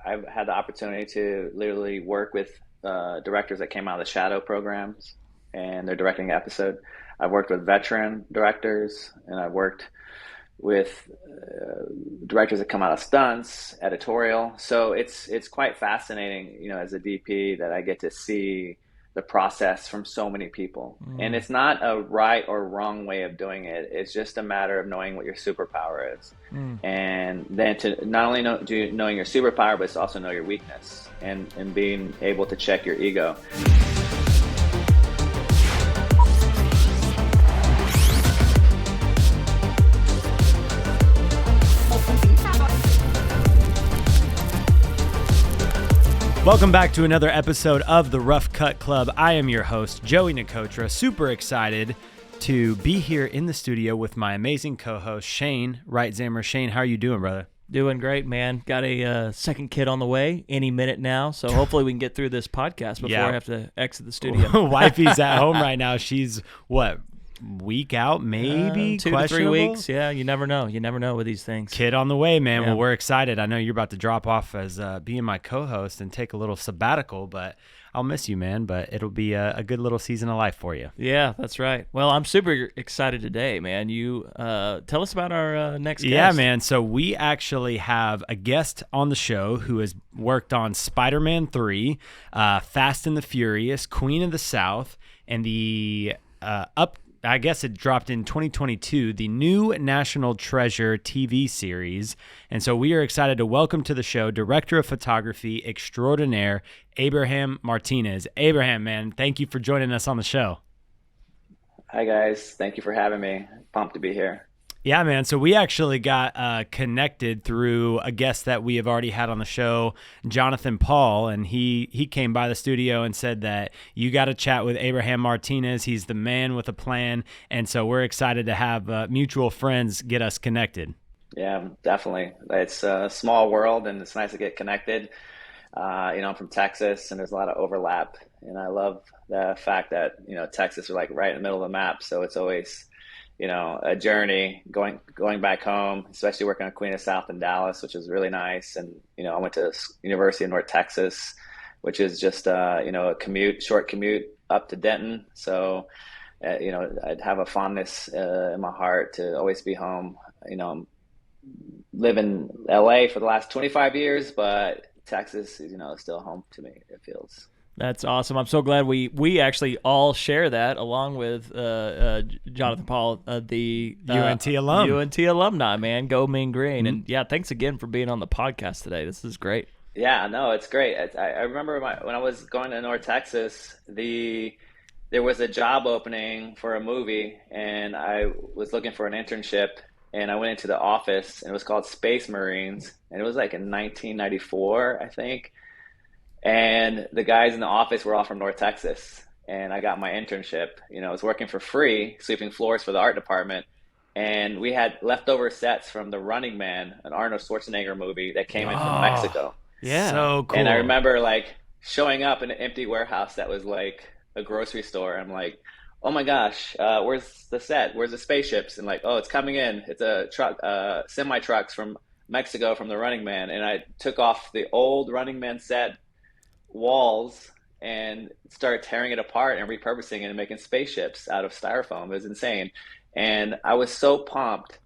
I've had the opportunity to literally work with directors that came out of the shadow programs, and they're directing an episode. I've worked with veteran directors, and I've worked with directors that come out of stunts, editorial. So it's quite fascinating, as a DP, that I get to see the process from so many people. And Mm, it's not a right or wrong way of doing it. It's just a matter of knowing what your superpower is. mm. And then to not only knowing your superpower, but it's also know your weakness, and being able to check your ego. Welcome back to another episode of the Rough Cut Club. I am your host, Joey Nicotra. Super excited to be here in the studio with my amazing co-host, Shane Reitzammer. Shane, how are you doing, brother? Doing great, man. Got a second kid on the way any minute now, so hopefully we can get through this podcast before Yeah. I have to exit the studio. Wifey's at home right now. She's, week out, maybe? 2 to 3 Questionable? weeks. Yeah, you never know. You never know with these things. Kid on the way, man. Yeah. Well, we're excited. I know you're about to drop off as being my co-host and take a little sabbatical, but I'll miss you, man. But it'll be a good little season of life for you. Yeah, that's right. Well, I'm super excited today, man. You tell us about our next guest. Yeah, man. So we actually have a guest on the show who has worked on Spider-Man 3, Fast and the Furious, Queen of the South, and the I guess it dropped in 2022, the new National Treasure TV series. And so we are excited to welcome to the show Director of Photography Extraordinaire, Abraham Martinez. Abraham, man, thank you for joining us on the show. Hi guys, thank you for having me. Pumped to be here. Yeah, man. So we actually got connected through a guest that we have already had on the show, Jonathan Paul, and he came by the studio and said that you got to chat with Abraham Martinez. He's the man with a plan, and so we're excited to have mutual friends get us connected. Yeah, definitely. It's a small world, and it's nice to get connected. I'm from Texas, and there's a lot of overlap, and I love the fact that Texas are like right in the middle of the map, so it's always a journey going back home, especially working on Queen of South in Dallas, which is really nice. And, I went to University of North Texas, which is just, a short commute up to Denton. So, I'd have a fondness in my heart to always be home. Live in LA for the last 25 years, but Texas is, still home to me, it feels. That's awesome. I'm so glad we actually all share that, along with Jonathan Paul, the UNT alum. UNT alumni, man. Go Mean Green. And yeah, thanks again for being on the podcast today. This is great. Yeah, no, it's great. I remember when I was going to North Texas, there was a job opening for a movie, and I was looking for an internship, and I went into the office, and it was called Space Marines, and it was like in 1994, I think. And the guys in the office were all from North Texas. And I got my internship. I was working for free, sweeping floors for the art department. And we had leftover sets from The Running Man, an Arnold Schwarzenegger movie that came in from Mexico. Yeah. So cool. And I remember showing up in an empty warehouse that was like a grocery store. I'm like, oh my gosh, where's the set? Where's the spaceships? And oh, it's coming in. It's a truck, semi trucks from Mexico from The Running Man. And I took off the old Running Man set walls and started tearing it apart and repurposing it and making spaceships out of styrofoam. It was insane. And I was so pumped.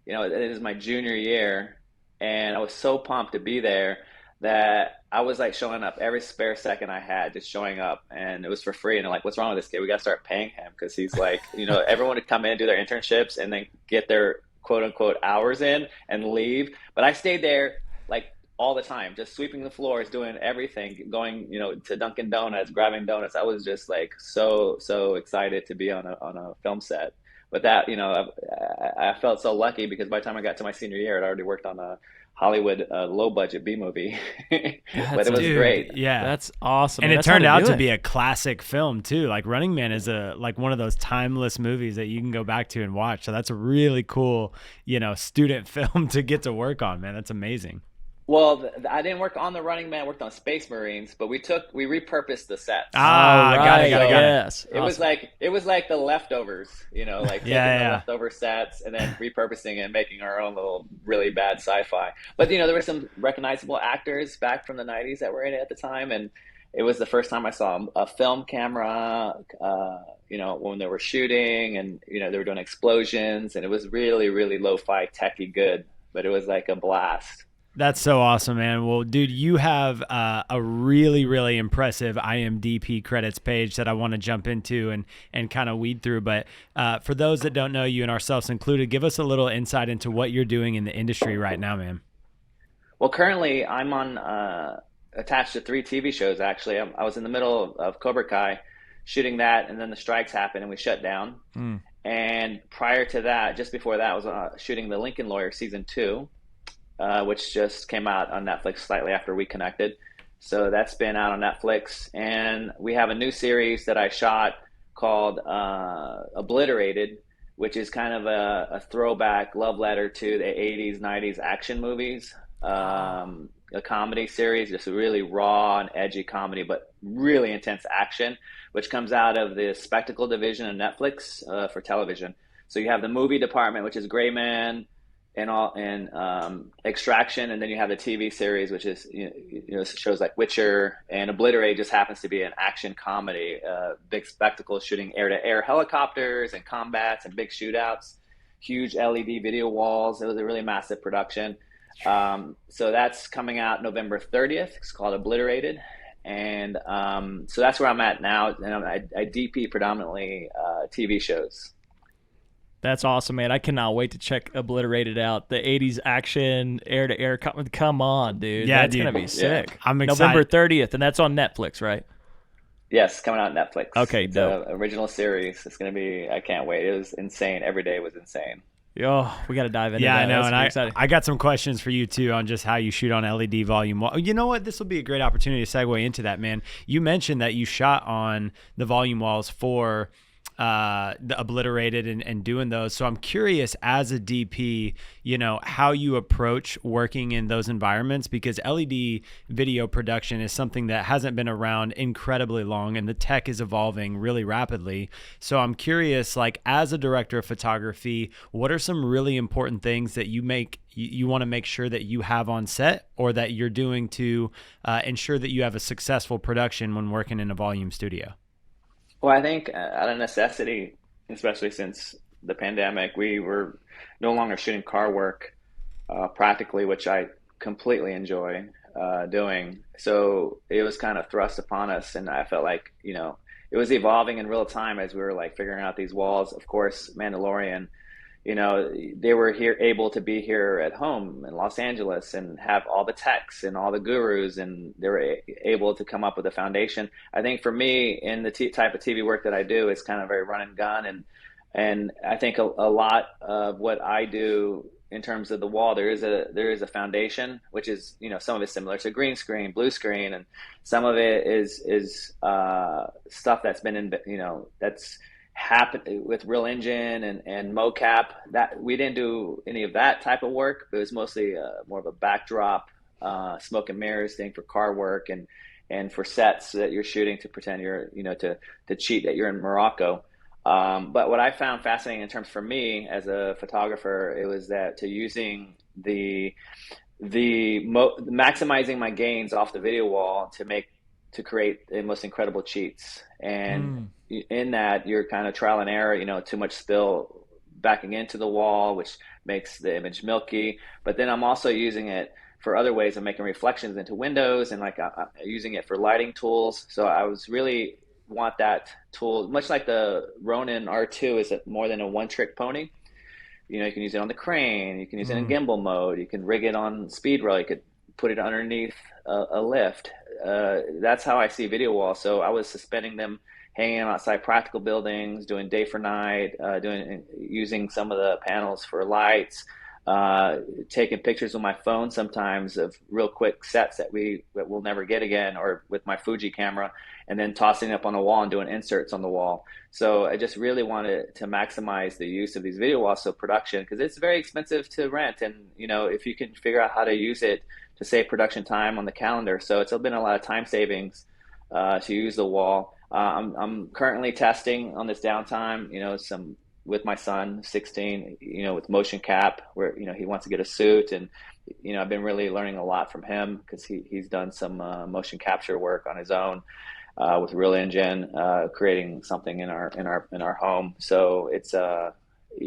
It is my junior year, and I was so pumped to be there that I was showing up every spare second I had, just showing up, and it was for free. And they're like, what's wrong with this kid? We got to start paying him, because he's everyone would come in and do their internships and then get their quote unquote hours in and leave. But I stayed there all the time, just sweeping the floors, doing everything, going, to Dunkin' Donuts, grabbing donuts. I was just so excited to be on a film set. But that, I felt so lucky, because by the time I got to my senior year, I'd already worked on a Hollywood low budget B movie. But it was great. Yeah, that's awesome. And man. it That's how turned out do to it. be a classic film too. Running Man is one of those timeless movies that you can go back to and watch. So that's a really cool, student film to get to work on, man. That's amazing. Well, I didn't work on the Running Man. I worked on Space Marines, but we repurposed the sets. All Got it, right. got it, got So it. Yes. Awesome. it was like the leftovers, like Yeah, taking the yeah. leftover sets and then repurposing it and making our own little really bad sci-fi. But there were some recognizable actors back from the '90s that were in it at the time, and it was the first time I saw a film camera. When they were shooting, and they were doing explosions, and it was really, really lo-fi, techy good. But it was like a blast. That's so awesome, man. Well, dude, you have a really, really impressive IMDb credits page that I want to jump into and kind of weed through. But for those that don't know you, and ourselves included, give us a little insight into what you're doing in the industry right now, man. Well, currently I'm on attached to 3 TV shows. Actually, I was in the middle of Cobra Kai, shooting that, and then the strikes happened and we shut down. Mm. And prior to that, just before that, I was shooting The Lincoln Lawyer season 2, which just came out on Netflix slightly after we connected. So that's been out on Netflix, and we have a new series that I shot called Obliterated, which is kind of a throwback love letter to the '80s, '90s action movies. A comedy series, just a really raw and edgy comedy, but really intense action, which comes out of the spectacle division of Netflix for television. So you have the movie department, which is Gray Man and Extraction, and then you have the TV series, which is shows like Witcher, and Obliterate just happens to be an action comedy, big spectacle shooting air-to-air helicopters and combats and big shootouts, huge LED video walls. It was a really massive production. So that's coming out November 30th. It's called Obliterated. And so that's where I'm at now. And I DP predominantly TV shows. That's awesome, man. I cannot wait to check Obliterated out. The 80s action, air-to-air. Come on, dude. Yeah, That's dude. going to be sick. Yeah. I'm excited. November 30th, and that's on Netflix, right? Yes, coming out on Netflix. Okay, it's dope. an original series. It's going to be, I can't wait. It was insane. Every day was insane. Oh, we got to dive into Yeah, that. I know, That's and exciting. I got some questions for you too on just how you shoot on LED volume. You know what? This will be a great opportunity to segue into that, man. You mentioned that you shot on the volume walls for the Obliterated and doing those. So I'm curious, as a DP, how you approach working in those environments, because LED video production is something that hasn't been around incredibly long, and the tech is evolving really rapidly. So I'm curious, like, as a director of photography, what are some really important things that you want to make sure that you have on set, or that you're doing to ensure that you have a successful production when working in a volume studio? Well, I think out of necessity, especially since the pandemic, we were no longer shooting car work practically, which I completely enjoy doing. So it was kind of thrust upon us, and I felt like, it was evolving in real time as we were like figuring out these walls. Of course, Mandalorian, they were able to be here at home in Los Angeles and have all the techs and all the gurus, and they were able to come up with a foundation. I think for me, in the type of TV work that I do, it's kind of very run and gun, and I think a lot of what I do in terms of the wall, there is a foundation, which is, some of it's similar to green screen, blue screen, and some of it is stuff that's been that's happened with real engine and mocap. That we didn't do any of that type of work. It was mostly more of a backdrop, smoke and mirrors thing for car work and for sets that you're shooting to pretend you're to cheat that you're in Morocco. But what I found fascinating in terms for me as a photographer, it was that to using maximizing my gains off the video wall to create the most incredible cheats. And in that, you're kind of trial and error, too much spill backing into the wall, which makes the image milky. But then I'm also using it for other ways of making reflections into windows, and like using it for lighting tools. So I was really want that tool, much like the Ronin R2 is more than a one-trick pony. You can use it on the crane, you can use it in gimbal mode, you can rig it on speed rail, you could put it underneath a lift. That's how I see video walls. So I was suspending them, hanging them outside practical buildings, doing day for night, using some of the panels for lights, taking pictures with my phone sometimes of real quick sets that we'll never get again, or with my Fuji camera, and then tossing it up on a wall and doing inserts on the wall. So I just really wanted to maximize the use of these video walls. So production, because it's very expensive to rent, and if you can figure out how to use it to save production time on the calendar. So it's been a lot of time savings to use the wall. I'm currently testing on this downtime, some with my son, 16, with motion cap, where he wants to get a suit, and I've been really learning a lot from him because he's done some motion capture work on his own with Real Engine, creating something in our home. So it's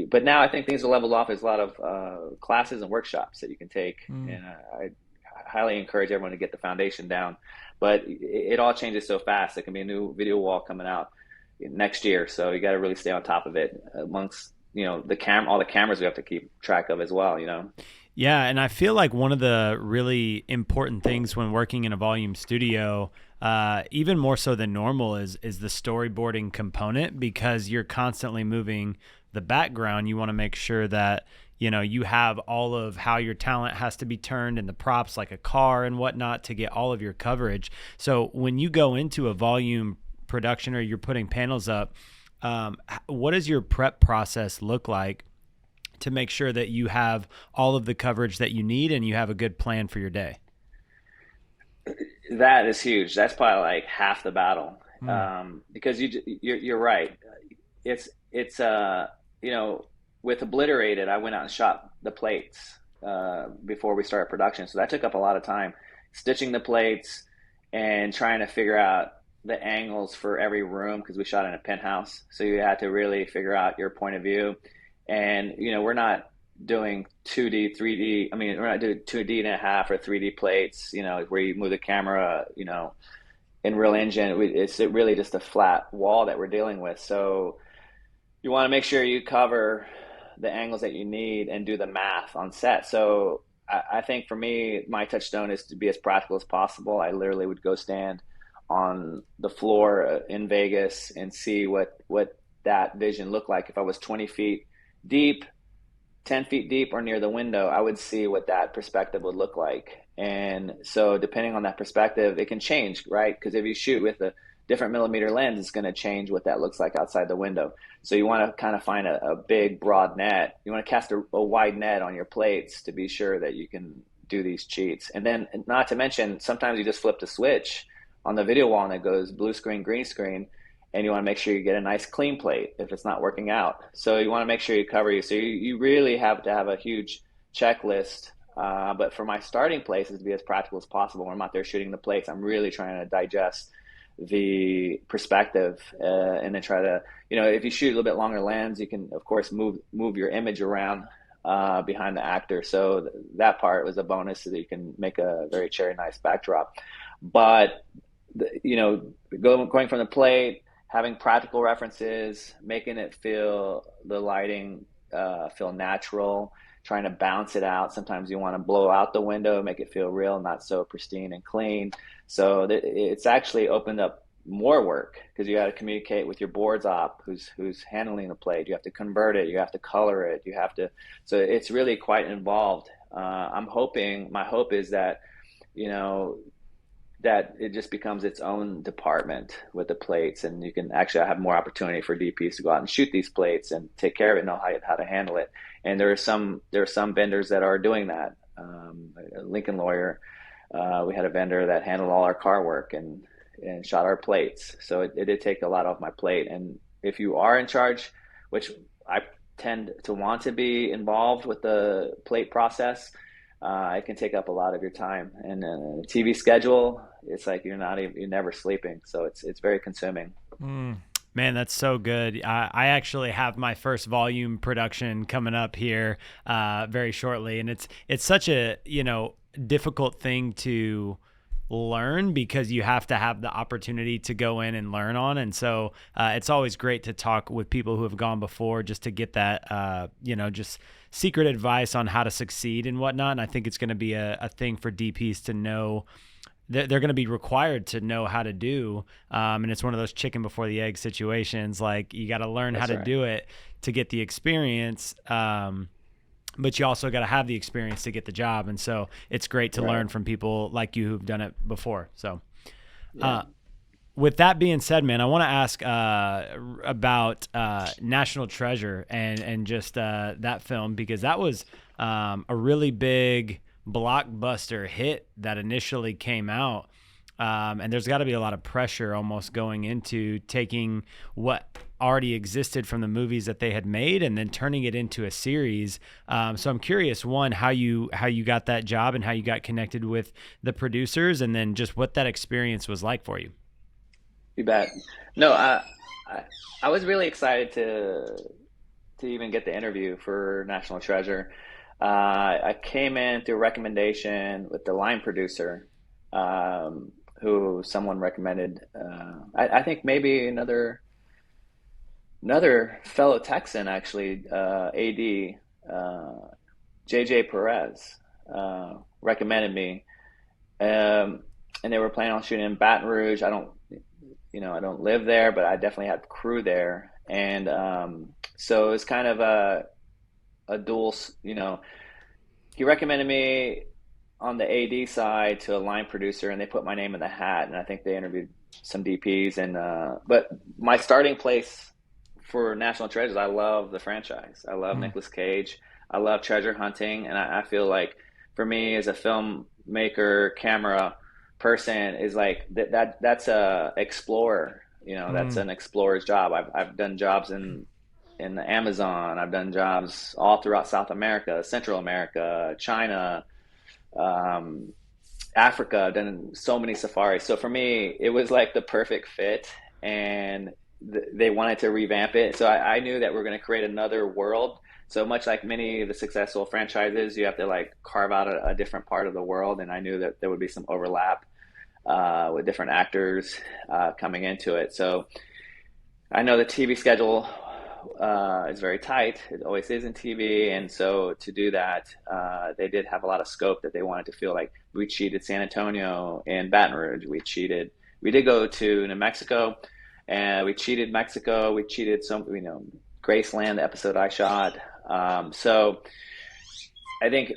but now I think things are leveled off. There's a lot of classes and workshops that you can take, and I highly encourage everyone to get the foundation down. But it all changes so fast. There can be a new video wall coming out next year, so you got to really stay on top of it. Amongst all the cameras we have to keep track of as well. Yeah, and I feel like one of the really important things when working in a volume studio, even more so than normal, is the storyboarding component, because you're constantly moving the background. You want to make sure that you have all of how your talent has to be turned and the props like a car and whatnot to get all of your coverage. So when you go into a volume production or you're putting panels up, what does your prep process look like to make sure that you have all of the coverage that you need and you have a good plan for your day? That is huge. That's probably like half the battle, because you're right. It's with Obliterated, I went out and shot the plates before we started production, so that took up a lot of time, stitching the plates and trying to figure out the angles for every room, because we shot in a penthouse. So you had to really figure out your point of view. And, we're not doing 2D, 3D. I mean, we're not doing 2D and a half or 3D plates, where you move the camera, in Real Engine. It's really just a flat wall that we're dealing with. So you want to make sure you cover the angles that you need and do the math on set. So I think for me, my touchstone is to be as practical as possible. I literally would go stand on the floor in Vegas and see what that vision looked like. If I was 20 feet deep, 10 feet deep, or near the window, I would see what that perspective would look like. And so depending on that perspective, it can change, right? Because if you shoot with a different millimeter lens, it's going to change what that looks like outside the window. So you want to kind of find a big, broad net. You want to cast a wide net on your plates to be sure that you can do these cheats. And then, not to mention, sometimes you just flip the switch on the video wall and it goes blue screen, green screen, and you want to make sure you get a nice clean plate if it's not working out. So you want to make sure you cover you. So you really have to have a huge checklist. But for my starting place is to be as practical as possible. When I'm out there shooting the plates, I'm really trying to digest the perspective, and then try to, if you shoot a little bit longer lens, you can of course move your image around behind the actor. So that part was a bonus, so that you can make a very cherry nice backdrop. But going from the plate, having practical references, making it feel the lighting feel natural, trying to bounce it out. Sometimes you want to blow out the window, make it feel real, not so pristine and clean. So it's actually opened up more work, because you got to communicate with your boards op who's handling the plate. You have to convert it, you have to color it, so it's really quite involved. My hope is that that it just becomes its own department with the plates, and you can actually have more opportunity for DPs to go out and shoot these plates and take care of it, know how to handle it. And there are some vendors that are doing that. Lincoln Lawyer, we had a vendor that handled all our car work and shot our plates. So it did take a lot off my plate. And if you are in charge, which I tend to want to be involved with the plate process, it can take up a lot of your time. And a TV schedule, it's like you're never sleeping. So it's very consuming. Man, that's so good. I actually have my first volume production coming up here very shortly, and it's such a difficult thing to learn, because you have to have the opportunity to go in and learn on. And so it's always great to talk with people who have gone before, just to get that just secret advice on how to succeed and whatnot. And I think it's going to be a thing for DPs to know. They're going to be required to know how to do. And it's one of those chicken before the egg situations. Like, you got to learn how to do it to get the experience. But you also got to have the experience to get the job. And so it's great to learn from people like you who've done it before. So with that being said, man, I want to ask about National Treasure and just that film, because that was a really big blockbuster hit that initially came out. And there's got to be a lot of pressure almost going into taking what already existed from the movies that they had made and then turning it into a series. So I'm curious, one, how you got that job and how you got connected with the producers, and then just what that experience was like for you. You bet. No, I, I was really excited to even get the interview for National Treasure. I came in through a recommendation with the line producer, who someone recommended. I think maybe another fellow Texan actually, AD, JJ Perez, recommended me. And they were planning on shooting in Baton Rouge. I don't live there, but I definitely had crew there. And so it was kind of a dual, he recommended me on the AD side to a line producer, and they put my name in the hat. And I think they interviewed some DPs. And but my starting place for National Treasures, I love the franchise. I love Nicolas Cage. I love treasure hunting, and I feel like for me as a filmmaker, camera person, is like that's a explorer. That's an explorer's job. I've done jobs in the Amazon. I've done jobs all throughout South America, Central America, China, Africa. I've done so many safaris. So for me, it was like the perfect fit, and they wanted to revamp it. So I knew that we're going to create another world. So much like many of the successful franchises, you have to like carve out a different part of the world. And I knew that there would be some overlap with different actors coming into it. So I know the TV schedule is very tight. It always is in TV. And so to do that, they did have a lot of scope that they wanted to feel like we cheated San Antonio and Baton Rouge. We did go to New Mexico, and we cheated Mexico. We cheated Graceland, the episode I shot. So I think,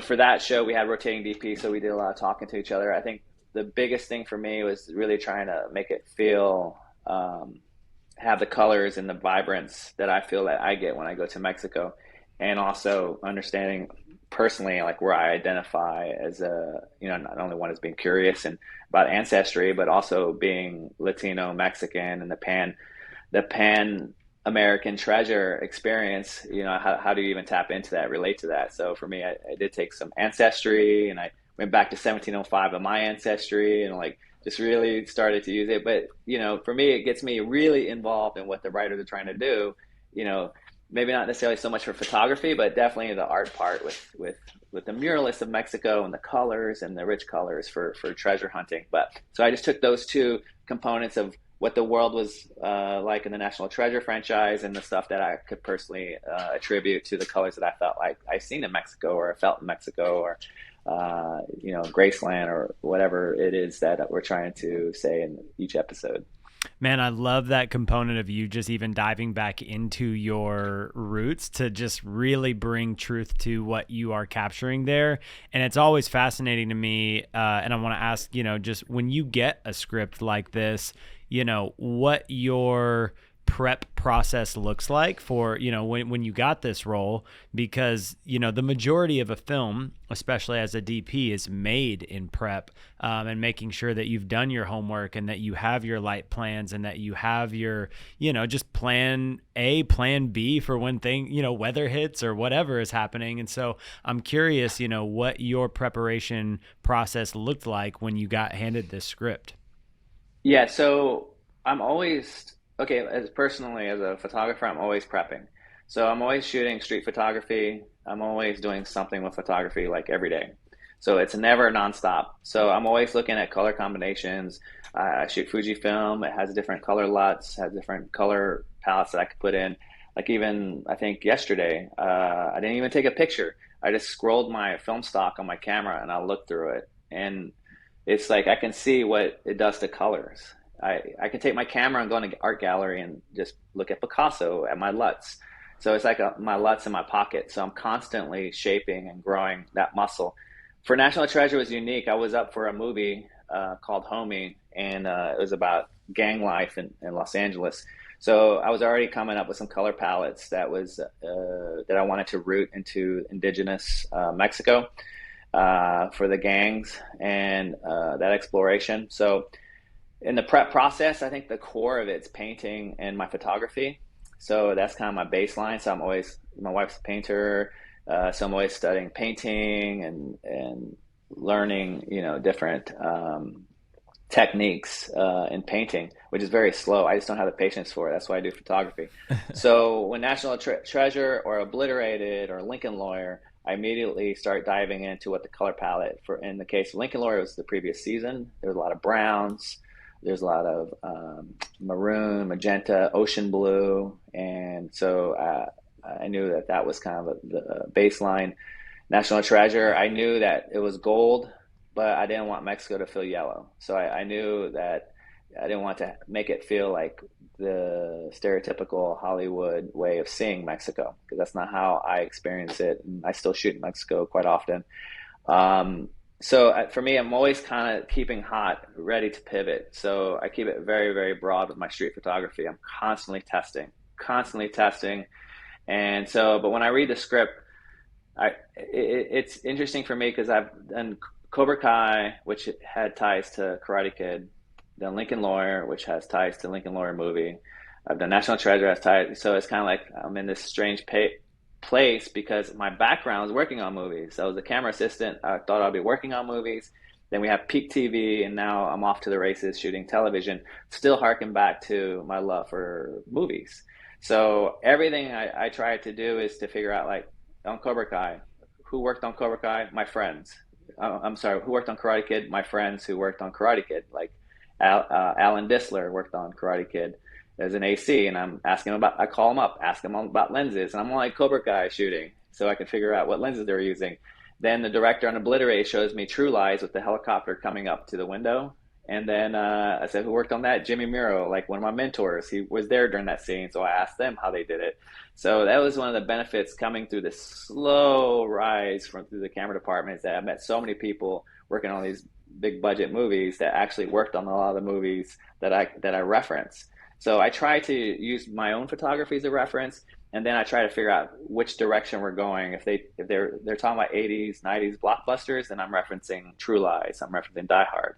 for that show, we had rotating DP, so we did a lot of talking to each other. I think the biggest thing for me was really trying to make it feel, have the colors and the vibrance that I feel that I get when I go to Mexico, and also understanding personally like where I identify as not only one as being curious and about ancestry, but also being Latino, Mexican, and the pan American treasure experience. How do you even tap into that, relate to that? So for me, I did take some ancestry, and I went back to 1705 of my ancestry, and like just really started to use it. But for me, it gets me really involved in what the writers are trying to do. Maybe not necessarily so much for photography, but definitely the art part with the muralists of Mexico and the colors and the rich colors for treasure hunting. But so I just took those two components of what the world was like in the National Treasure franchise, and the stuff that I could personally attribute to the colors that I felt like I seen in Mexico, or I felt in Mexico, or Graceland, or whatever it is that we're trying to say in each episode. Man, I love that component of you just even diving back into your roots to just really bring truth to what you are capturing there. And it's always fascinating to me. And I want to ask, just when you get a script like this, what your prep process looks like for, when you got this role, because, the majority of a film, especially as a DP, is made in prep, and making sure that you've done your homework and that you have your light plans and that you have your, just plan A, plan B for when weather hits or whatever is happening. And so I'm curious, what your preparation process looked like when you got handed this script. Yeah. So I'm always, okay, as personally as a photographer, I'm always prepping. So I'm always shooting street photography. I'm always doing something with photography like every day. So it's never nonstop. So I'm always looking at color combinations. I shoot Fujifilm. It has different color LUTs, has different color palettes that I could put in. Like even, I think yesterday, I didn't even take a picture. I just scrolled my film stock on my camera and I looked through it. And it's like I can see what it does to colors. I can take my camera and go in an art gallery and just look at Picasso, at my LUTs. So it's like my LUTs in my pocket. So I'm constantly shaping and growing that muscle. For National Treasure, it was unique. I was up for a movie called Homie, and it was about gang life in Los Angeles. So I was already coming up with some color palettes that I wanted to root into indigenous Mexico. for the gangs and that exploration. So in the prep process, I think the core of it's painting and my photography. So that's kind of my baseline. So I'm always, my wife's a painter, so I'm always studying painting and learning, different techniques in painting, which is very slow. I just don't have the patience for it. That's why I do photography. So when National Treasure or Obliterated or Lincoln Lawyer, I immediately start diving into what the color palette for. In the case of Lincoln Lawyer, was the previous season. There was a lot of browns. There's a lot of maroon, magenta, ocean blue, and so I knew that that was kind of the baseline. National Treasure, I knew that it was gold, but I didn't want Mexico to feel yellow. So I knew that I didn't want to make it feel like the stereotypical Hollywood way of seeing Mexico, because that's not how I experience it. And I still shoot in Mexico quite often. So for me, I'm always kind of keeping hot, ready to pivot. So I keep it very, very broad with my street photography. I'm constantly testing. And so, but when I read the script, it's interesting for me because I've done Cobra Kai, which had ties to Karate Kid, then Lincoln Lawyer, which has ties to Lincoln Lawyer movie. I've done National Treasure, has ties. So it's kind of like I'm in this strange place because my background is working on movies. So as a camera assistant, I thought I'd be working on movies. Then we have Peak TV, and now I'm off to the races shooting television. Still harken back to my love for movies. So everything I try to do is to figure out, like on Cobra Kai, who worked on Cobra Kai? My friends. I'm sorry, who worked on Karate Kid? My friends who worked on Karate Kid. Like Alan Disler worked on Karate Kid as an AC, and I call him up, ask him about lenses, and I'm like Cobra Kai shooting, so I can figure out what lenses they're using. Then the director on Obliterate shows me True Lies with the helicopter coming up to the window. And then I said, who worked on that? Jimmy Miro, like one of my mentors. He was there during that scene, so I asked them how they did it. So that was one of the benefits coming through this slow rise through the camera department, is that I met so many people working on these big budget movies that actually worked on a lot of the movies that I reference. So I try to use my own photography as a reference, and then I try to figure out which direction we're going. If they're talking about 80s, 90s blockbusters, then I'm referencing True Lies, I'm referencing Die Hard.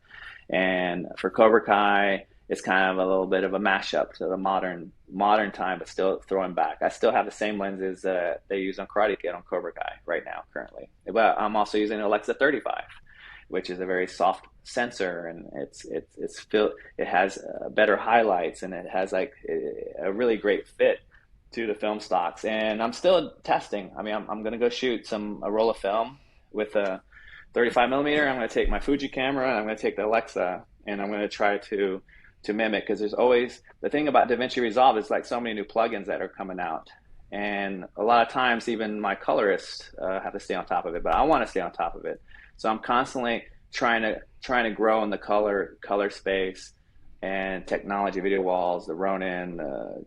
And for Cobra Kai, it's kind of a little bit of a mashup to the modern time, but still throwing back. I still have the same lenses that they use on Karate Kid on Cobra Kai right now, currently. But I'm also using an Alexa 35, which is a very soft sensor, and it has better highlights, and it has like a really great fit to the film stocks. And I'm still testing. I mean, I'm going to go shoot a roll of film with a 35 millimeter. I'm going to take my Fuji camera, and I'm going to take the Alexa, and I'm going to try to mimic, because there's always the thing about DaVinci Resolve is like so many new plugins that are coming out, and a lot of times even my colorists have to stay on top of it, but I want to stay on top of it. So I'm constantly trying to grow in the color space and technology, video walls, the Ronin,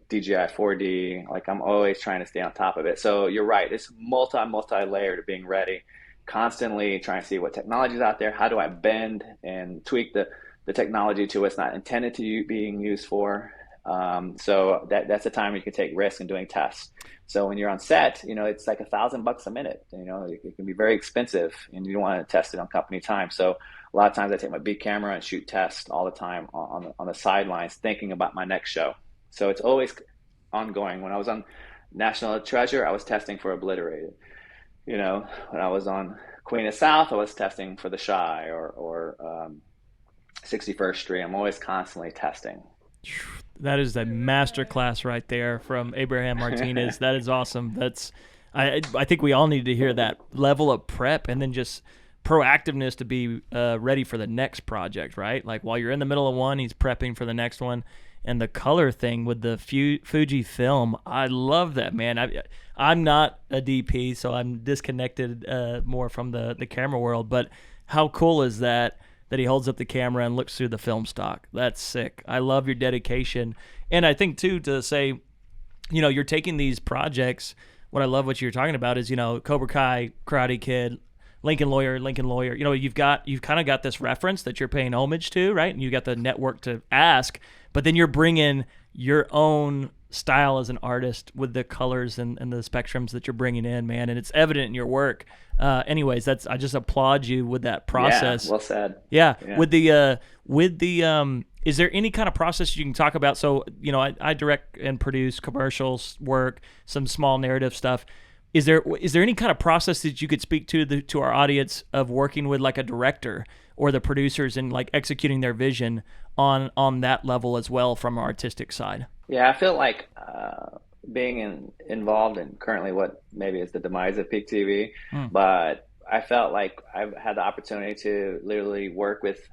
DJI 4D. Like I'm always trying to stay on top of it. So you're right, it's multi-layered to being ready, constantly trying to see what technology is out there. How do I bend and tweak the technology to what's not intended to being used for? So that's the time you can take risks in doing tests. So when you're on set, it's like $1,000 a minute. It can be very expensive, and you don't want to test it on company time. So a lot of times I take my big camera and shoot tests all the time on the sidelines, thinking about my next show. So it's always ongoing. When I was on National Treasure, I was testing for Obliterated. When I was on Queen of South, I was testing for The Shy or 61st Street. I'm always constantly testing. That is a masterclass right there from Abraham Martinez. That is awesome. I think we all need to hear that level of prep, and then just proactiveness to be ready for the next project, right? Like while you're in the middle of one, he's prepping for the next one. And the color thing with the Fuji film, I love that, man. I'm not a DP, so I'm disconnected more from the camera world. But how cool is that he holds up the camera and looks through the film stock? That's sick. I love your dedication. And I think, too, to say, you're taking these projects. What I love what you're talking about is, Cobra Kai, Karate Kid, Lincoln Lawyer. You've kind of got this reference that you're paying homage to, right? And you got the network to ask, but then you're bringing your own style as an artist with the colors and the spectrums that you're bringing in, man, and it's evident in your work. Anyways, I just applaud you with that Yeah, process. well said. Yeah, Yeah. with the is there any kind of process you can talk about? So, I direct and produce commercials work, some small narrative stuff. Is there any kind of process that you could speak to our audience of working with like a director or the producers and like executing their vision on that level as well from our artistic side? Yeah, I feel like being involved in currently what maybe is the demise of Peak TV, Hmm. but I felt like I've had the opportunity to literally work with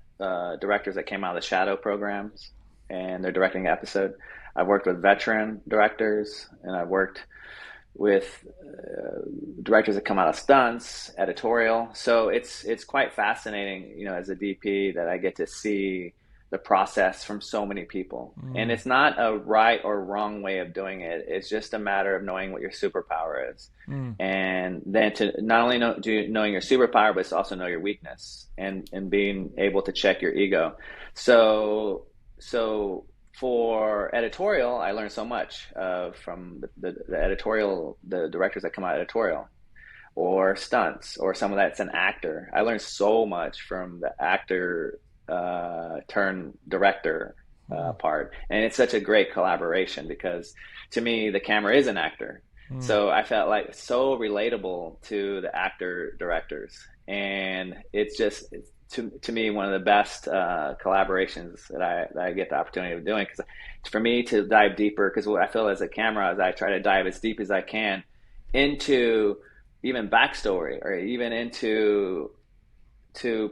directors that came out of the shadow programs, and they're directing an episode. I've worked with veteran directors, and I've worked with directors that come out of stunts, editorial. So it's quite fascinating, as a DP, that I get to see the process from so many people. And Mm. it's not a right or wrong way of doing it. It's just a matter of knowing what your superpower is. Mm. And then to not only knowing your superpower, but it's also know your weakness, and being able to check your ego. So for editorial, I learned so much from the editorial, the directors that come out of editorial, or stunts, or someone that's an actor. I learned so much from the actor turn director Mm. part. And it's such a great collaboration, because to me, the camera is an actor. Mm. So I felt like so relatable to the actor directors. And it's to me one of the best collaborations that I get the opportunity of doing. Because for me to dive deeper, because what I feel as a camera is I try to dive as deep as I can into even backstory, or even into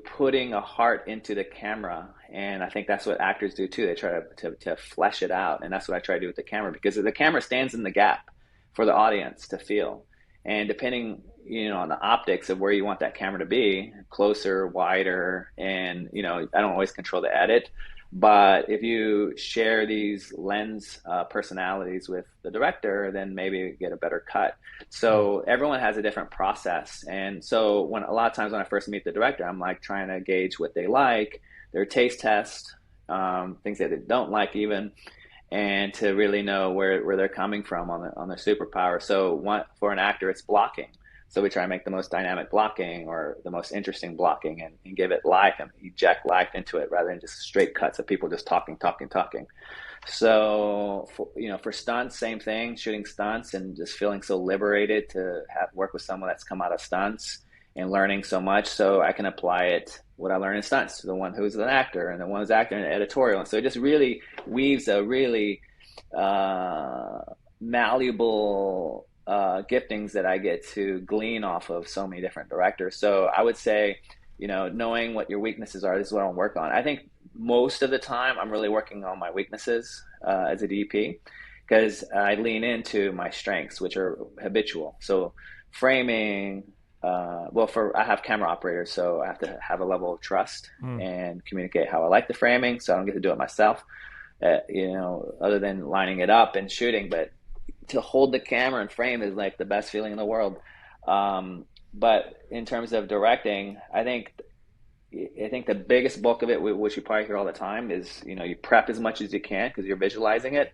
putting a heart into the camera. And I think that's what actors do too. They try to flesh it out. And that's what I try to do with the camera, because the camera stands in the gap for the audience to feel. And depending, on the optics of where you want that camera to be, closer, wider, and, I don't always control the edit. But if you share these lens personalities with the director, then maybe you get a better cut. So everyone has a different process. And so a lot of times when I first meet the director, I'm like trying to gauge what they like, their taste test, things that they don't like even, and to really know where they're coming from on their superpower. So for an actor, it's blocking. So we try to make the most dynamic blocking, or the most interesting blocking, and give it life and eject life into it, rather than just straight cuts of people just talking, talking, talking. So for stunts, same thing, shooting stunts and just feeling so liberated to work with someone that's come out of stunts and learning so much, so I can apply what I learned in stunts to the one who's an actor, and the one who's acting in editorial. And so it just really weaves a really malleable giftings that I get to glean off of so many different directors. So I would say, knowing what your weaknesses are, this is what I want to work on. I think most of the time I'm really working on my weaknesses as a DP, because I lean into my strengths, which are habitual. So framing, I have camera operators, so I have to have a level of trust Mm. and communicate how I like the framing, so I don't get to do it myself, other than lining it up and shooting. But to hold the camera and frame is like the best feeling in the world. But in terms of directing, I think the biggest bulk of it, which you probably hear all the time, is you prep as much as you can because you're visualizing it.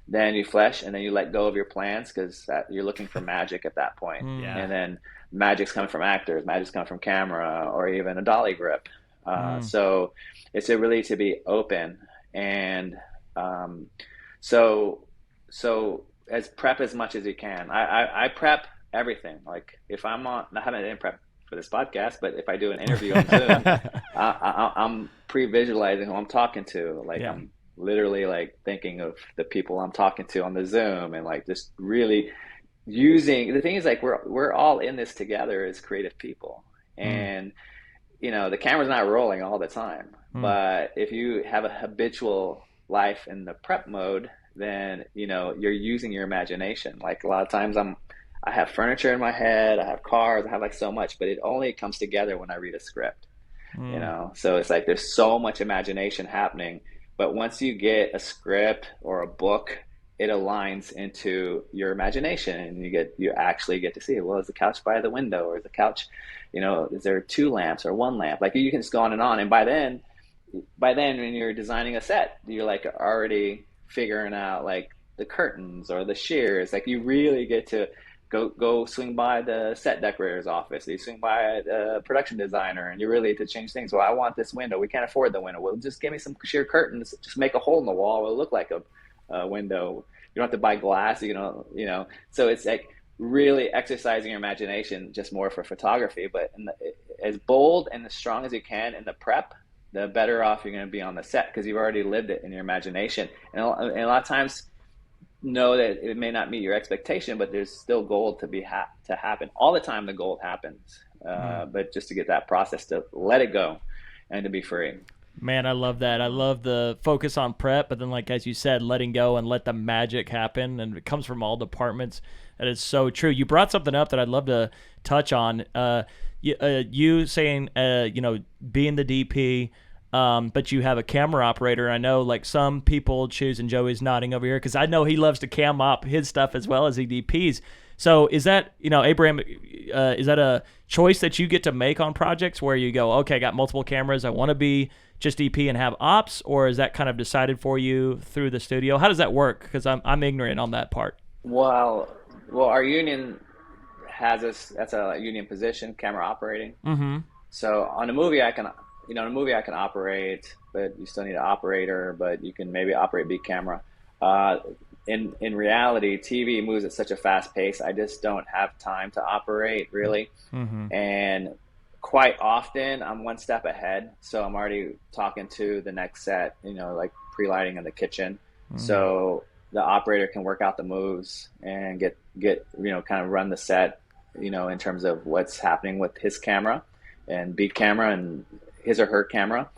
Then you flesh, and then you let go of your plans, because you're looking for magic at that point. Mm. And then magic's coming from actors, magic's coming from camera, or even a dolly grip. Mm. So it's really to be open. And so as prep as much as you can. I prep everything. Like if I haven't prep for this podcast, but if I do an interview on Zoom, I'm pre-visualizing who I'm talking to. Like Yeah. I'm literally like thinking of the people I'm talking to on the Zoom, and like just really using the thing is like we're all in this together as creative people. Mm. And the camera's not rolling all the time, Mm. but if you have a habitual life in the prep mode, then you're using your imagination. Like a lot of times I have furniture in my head, I have cars, I have like so much, but it only comes together when I read a script. Mm. So it's like there's so much imagination happening, but once you get a script or a book, it aligns into your imagination, and you actually get to see, well, is the couch by the window, or is the couch, is there two lamps or one lamp? Like you can just go on, and by then when you're designing a set, you're like already figuring out like the curtains or the shears. Like you really get to go swing by the set decorator's office. You swing by a production designer, and you really get to change things. Well, I want this window. We can't afford the window. Well, just give me some sheer curtains. Just make a hole in the wall. It'll look like a window. You don't have to buy glass. So it's like really exercising your imagination just more for photography. But as bold and as strong as you can in the prep, the better off you're going to be on the set because you've already lived it in your imagination. And a lot of times, know that it may not meet your expectation, but there's still gold to happen. All the time, the gold happens, but just to get that process to let it go and to be free. Man, I love that. I love the focus on prep, but then, like as you said, letting go and let the magic happen, and it comes from all departments. That is so true. You brought something up that I'd love to touch on. You saying, being the DP, but you have a camera operator. I know, like some people choose, and Joey's nodding over here because I know he loves to cam op his stuff as well as he DPs. So is that, Abraham, is that a choice that you get to make on projects where you go, okay, I got multiple cameras, I want to be just DP and have ops, or is that kind of decided for you through the studio? How does that work? Because I'm ignorant on that part. Well, our union has us. That's a union position, camera operating. Mm-hmm. So on a movie, I can operate, but you still need an operator. But you can maybe operate B camera. In reality, TV moves at such a fast pace. I just don't have time to operate really, and quite often I'm one step ahead. So I'm already talking to the next set, like pre-lighting in the kitchen. So the operator can work out the moves and get kind of run the set, in terms of what's happening with his camera and B camera and his or her camera.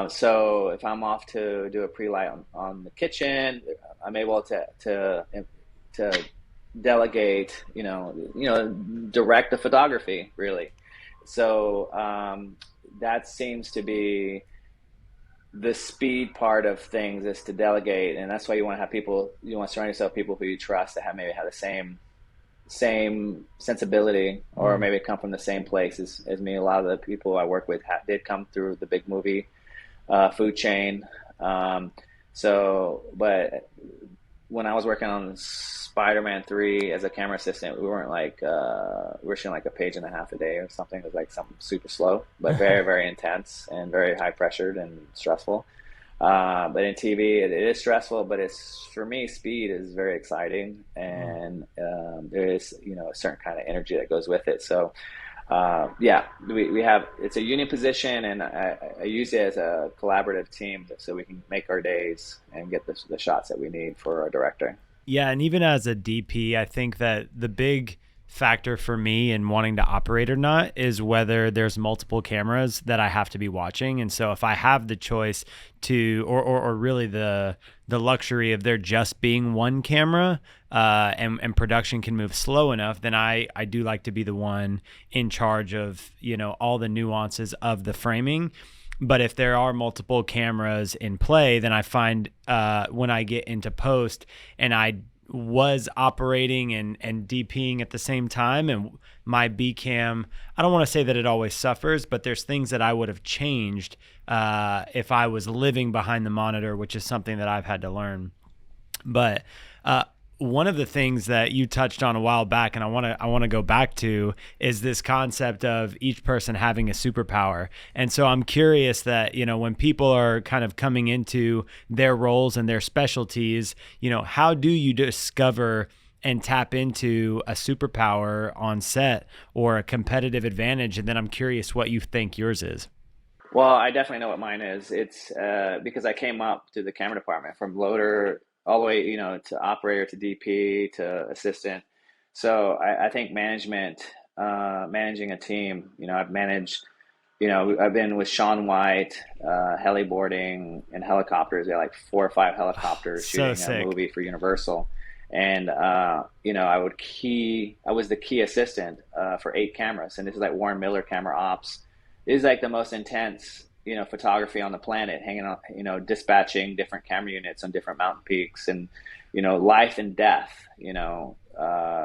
So if I'm off to do a pre-light on the kitchen, I'm able to delegate, direct the photography really. So that seems to be the speed part of things, is to delegate, and that's why you want to have people. You want to surround yourself with people who you trust that maybe have the same sensibility, or maybe come from the same place as me. A lot of the people I work with did come through the big movie food chain. But when I was working on Spider-Man 3 as a camera assistant, we weren't like we were shooting like a page and a half a day or something. It was like something super slow, but very, very intense and very high pressured and stressful. But in TV, it is stressful, but for me, speed is very exciting, and there is a certain kind of energy that goes with it. So we have, it's a union position, and I use it as a collaborative team so we can make our days and get the shots that we need for our director. Yeah, and even as a DP, I think that the big factor for me in wanting to operate or not is whether there's multiple cameras that I have to be watching. And so if I have the choice to, or really the luxury of there just being one camera, and production can move slow enough, then I do like to be the one in charge of, all the nuances of the framing. But if there are multiple cameras in play, then I find when I get into post and I was operating and DPing at the same time, and my B cam, I don't want to say that it always suffers, but there's things that I would have changed if I was living behind the monitor, which is something that I've had to learn. But one of the things that you touched on a while back, and I want to go back to, is this concept of each person having a superpower. And so I'm curious that, when people are kind of coming into their roles and their specialties, how do you discover and tap into a superpower on set or a competitive advantage? And then I'm curious what you think yours is. Well, I definitely know what mine is. It's because I came up to the camera department from loader all the way, to operator, to DP, to assistant. So I think managing a team, I've managed, I've been with Sean White, heliboarding and helicopters. They had like 4 or 5 helicopters So shooting sick. a movie for Universal. And, I was the key assistant for 8 cameras. And this is like Warren Miller camera ops. It is like the most intense photography on the planet, hanging on, dispatching different camera units on different mountain peaks, and, life and death,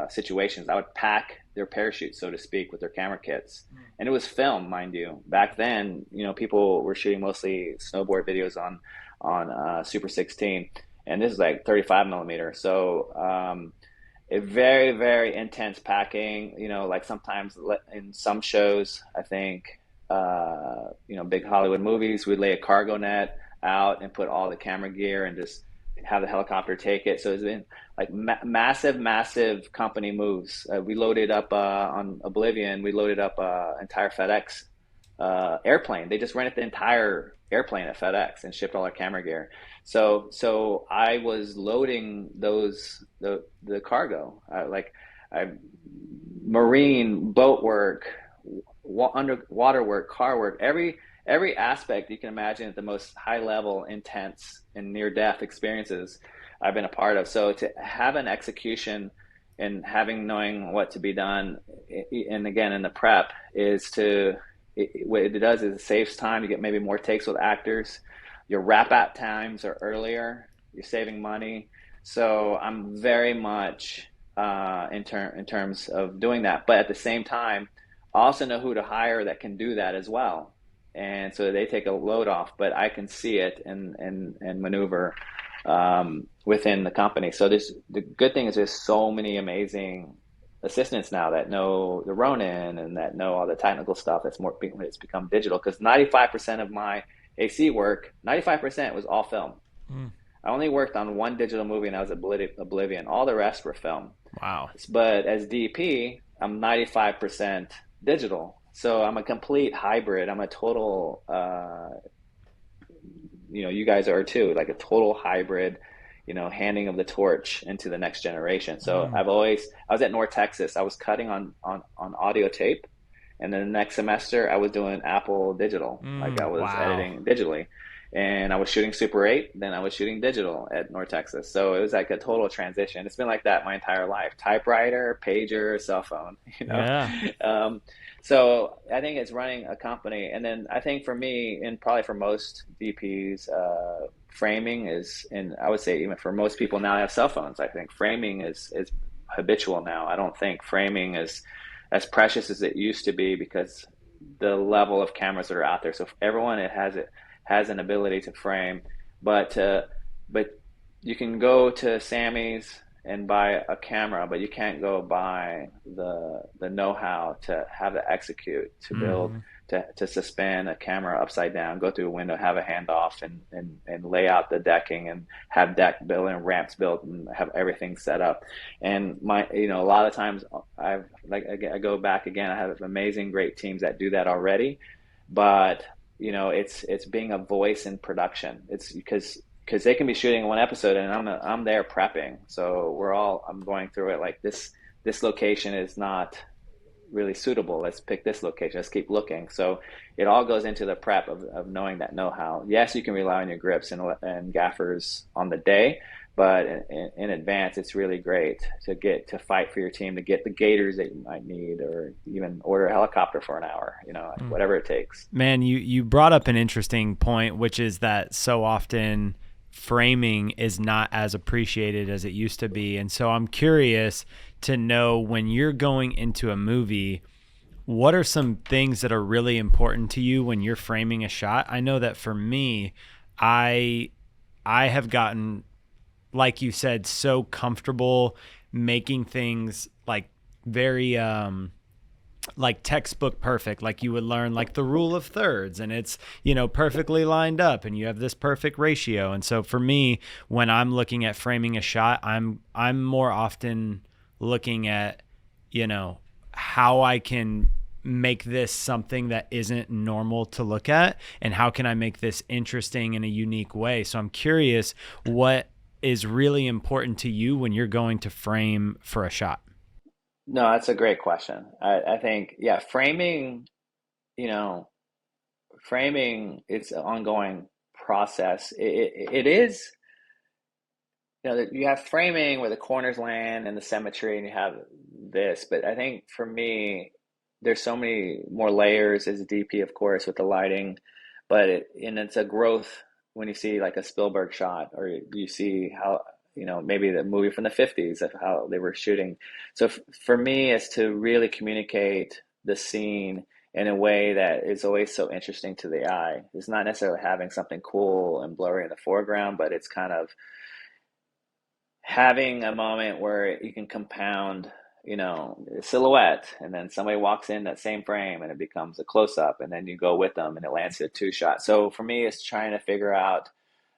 situations. I would pack their parachutes, so to speak, with their camera kits. And it was film, mind you. Back then, people were shooting mostly snowboard videos on Super 16. and this is like 35 millimeter. So a very, very intense packing. Like sometimes in some shows, I think, big Hollywood movies, we lay a cargo net out and put all the camera gear and just have the helicopter take it. So it's been like massive, massive company moves. We loaded up on Oblivion. We loaded up entire FedEx airplane. They just rented the entire airplane at FedEx and shipped all our camera gear. So I was loading the cargo, like I marine boat work, underwater work, car work, every aspect you can imagine at the most high level, intense, and near death experiences I've been a part of. So to have an execution and knowing what to be done, and again in the prep, is what it does is it saves time. You get maybe more takes with actors. Your wrap out times are earlier. You're saving money. So I'm very much in terms of doing that. But at the same time, I also know who to hire that can do that as well. And so they take a load off, but I can see it and maneuver within the company. So the good thing is there's so many amazing assistants now that know the Ronin and that know all the technical stuff. It's become digital, because 95% of my AC work, 95% was all film. Mm. I only worked on one digital movie, and that was Oblivion. All the rest were film. Wow. But as DP, I'm 95% digital. So I'm a complete hybrid. I'm a total, you guys are too, like a total hybrid, handing of the torch into the next generation. So I was at North Texas. I was cutting on audio tape. And then the next semester I was doing Apple Digital. Like I was Wow. editing digitally. And I was shooting Super 8, then I was shooting digital at North Texas. So it was like a total transition. It's been like that my entire life. Typewriter, pager, cell phone, Yeah. Um, so I think it's running a company. And then I think for me, and probably for most DPs, framing is, and I would say even for most people now that have cell phones, I think framing is habitual now. I don't think framing is as precious as it used to be, because the level of cameras that are out there. So everyone has an ability to frame, but but you can go to Sammy's and buy a camera, but you can't go buy the know-how to have to execute, to build, Mm-hmm. to suspend a camera upside down, go through a window, have a handoff, and lay out the decking, and have deck built and ramps built, and have everything set up. And a lot of times I go back again. I have amazing, great teams that do that already, but it's being a voice in production. It's because they can be shooting one episode and I'm there prepping. So I'm going through it like this location is not really suitable. Let's pick this location. Let's keep looking. So it all goes into the prep of knowing that know-how. Yes, you can rely on your grips and gaffers on the day, but in advance, it's really great to fight for your team, to get the gators that you might need, or even order a helicopter for an hour, whatever it takes. Man, you brought up an interesting point, which is that so often framing is not as appreciated as it used to be. And so I'm curious to know, when you're going into a movie, what are some things that are really important to you when you're framing a shot? I know that for me, I have gotten, like you said, so comfortable making things like very like textbook perfect, like you would learn like the rule of thirds, and it's perfectly lined up, and you have this perfect ratio. And so for me, when I'm looking at framing a shot, I'm more often looking at how I can make this something that isn't normal to look at, and how can I make this interesting in a unique way. So I'm curious, what is really important to you when you're going to frame for a shot? No, that's a great question. I think, yeah, you know, framing, it's an ongoing process. It is, you have framing where the corners land and the symmetry, and you have this. But I think for me, there's so many more layers as a DP, of course, with the lighting, but it's a growth when you see like a Spielberg shot, or you see how, maybe the movie from the 50s of how they were shooting. So for me, is to really communicate the scene in a way that is always so interesting to the eye. It's not necessarily having something cool and blurry in the foreground, but it's kind of having a moment where you can compound, a silhouette, and then somebody walks in that same frame and it becomes a close up, and then you go with them and it lands to a two shot. So for me, it's trying to figure out